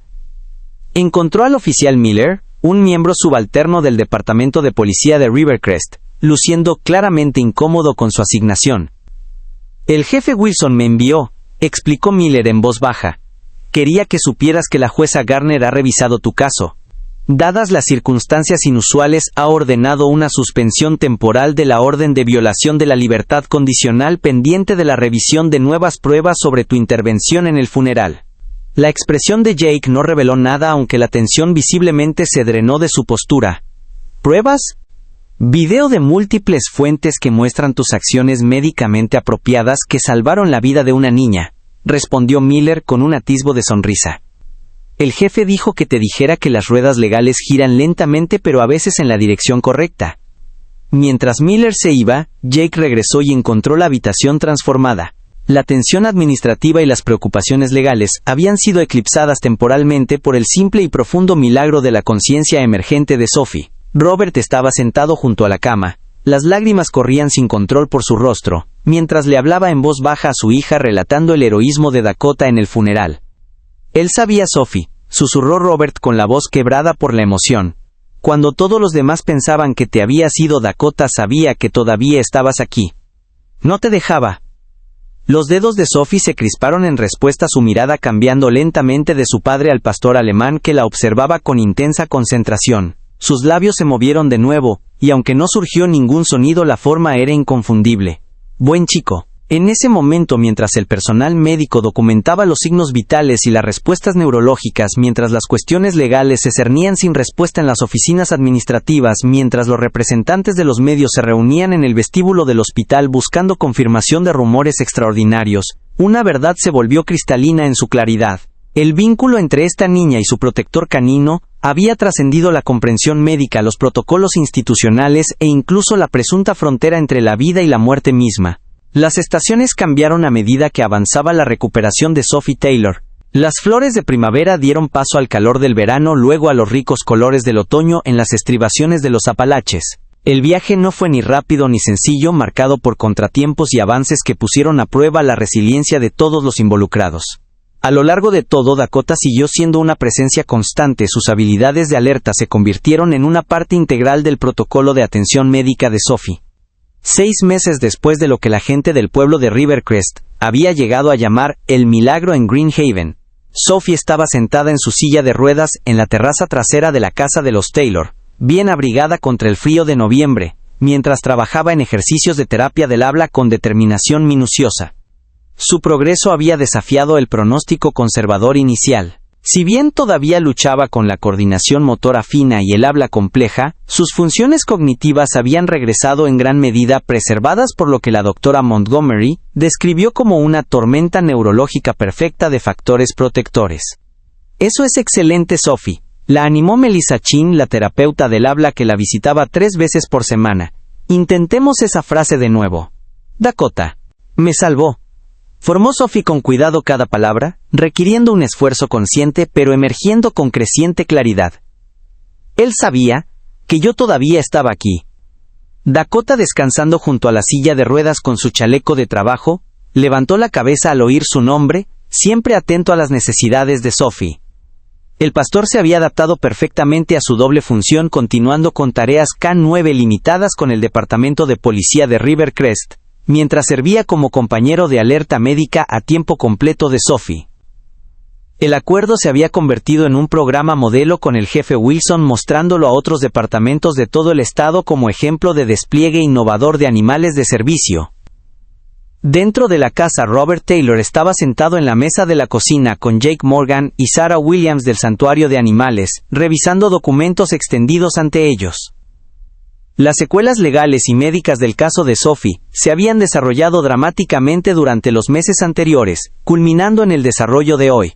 Encontró al oficial Miller, un miembro subalterno del departamento de policía de Rivercrest, luciendo claramente incómodo con su asignación. El jefe Wilson me envió, explicó Miller en voz baja. Quería que supieras que la jueza Garner ha revisado tu caso. Dadas las circunstancias inusuales, ha ordenado una suspensión temporal de la orden de violación de la libertad condicional pendiente de la revisión de nuevas pruebas sobre tu intervención en el funeral. La expresión de Jake no reveló nada, aunque la tensión visiblemente se drenó de su postura. ¿Pruebas? Video de múltiples fuentes que muestran tus acciones médicamente apropiadas que salvaron la vida de una niña, respondió Miller con un atisbo de sonrisa. El jefe dijo que te dijera que las ruedas legales giran lentamente pero a veces en la dirección correcta. Mientras Miller se iba, Jake regresó y encontró la habitación transformada. La tensión administrativa y las preocupaciones legales habían sido eclipsadas temporalmente por el simple y profundo milagro de la conciencia emergente de Sophie. Robert estaba sentado junto a la cama. Las lágrimas corrían sin control por su rostro, mientras le hablaba en voz baja a su hija relatando el heroísmo de Dakota en el funeral. Él sabía, Sophie, susurró Robert con la voz quebrada por la emoción. Cuando todos los demás pensaban que te habías ido, Dakota sabía que todavía estabas aquí. No te dejaba. Los dedos de Sophie se crisparon en respuesta, su mirada cambiando lentamente de su padre al pastor alemán, que la observaba con intensa concentración. Sus labios se movieron de nuevo, y aunque no surgió ningún sonido, la forma era inconfundible. Buen chico. En ese momento, mientras el personal médico documentaba los signos vitales y las respuestas neurológicas, mientras las cuestiones legales se cernían sin respuesta en las oficinas administrativas, mientras los representantes de los medios se reunían en el vestíbulo del hospital buscando confirmación de rumores extraordinarios, una verdad se volvió cristalina en su claridad. El vínculo entre esta niña y su protector canino había trascendido la comprensión médica, los protocolos institucionales e incluso la presunta frontera entre la vida y la muerte misma. Las estaciones cambiaron a medida que avanzaba la recuperación de Sophie Taylor. Las flores de primavera dieron paso al calor del verano, luego a los ricos colores del otoño en las estribaciones de los Apalaches. El viaje no fue ni rápido ni sencillo, marcado por contratiempos y avances que pusieron a prueba la resiliencia de todos los involucrados. A lo largo de todo, Dakota siguió siendo una presencia constante. Sus habilidades de alerta se convirtieron en una parte integral del protocolo de atención médica de Sophie. 6 meses después de lo que la gente del pueblo de Rivercrest había llegado a llamar el milagro en Green Haven, Sophie estaba sentada en su silla de ruedas en la terraza trasera de la casa de los Taylor, bien abrigada contra el frío de noviembre, mientras trabajaba en ejercicios de terapia del habla con determinación minuciosa. Su progreso había desafiado el pronóstico conservador inicial. Si bien todavía luchaba con la coordinación motora fina y el habla compleja, sus funciones cognitivas habían regresado en gran medida, preservadas por lo que la doctora Montgomery describió como una tormenta neurológica perfecta de factores protectores. Eso es excelente, Sophie, la animó Melissa Chin, la terapeuta del habla que la visitaba 3 veces por semana. Intentemos esa frase de nuevo. Dakota. Me salvó. Formó Sophie con cuidado cada palabra, requiriendo un esfuerzo consciente pero emergiendo con creciente claridad. Él sabía que yo todavía estaba aquí. Dakota, descansando junto a la silla de ruedas con su chaleco de trabajo, levantó la cabeza al oír su nombre, siempre atento a las necesidades de Sophie. El pastor se había adaptado perfectamente a su doble función, continuando con tareas K9 limitadas con el departamento de policía de Rivercrest, mientras servía como compañero de alerta médica a tiempo completo de Sophie. El acuerdo se había convertido en un programa modelo con el jefe Wilson mostrándolo a otros departamentos de todo el estado como ejemplo de despliegue innovador de animales de servicio. Dentro de la casa, Robert Taylor estaba sentado en la mesa de la cocina con Jake Morgan y Sarah Williams del Santuario de Animales, revisando documentos extendidos ante ellos. Las secuelas legales y médicas del caso de Sophie se habían desarrollado dramáticamente durante los meses anteriores, culminando en el desarrollo de hoy.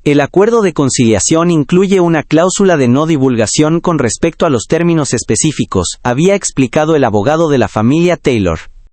El acuerdo de conciliación incluye una cláusula de no divulgación con respecto a los términos específicos, había explicado el abogado de la familia Taylor.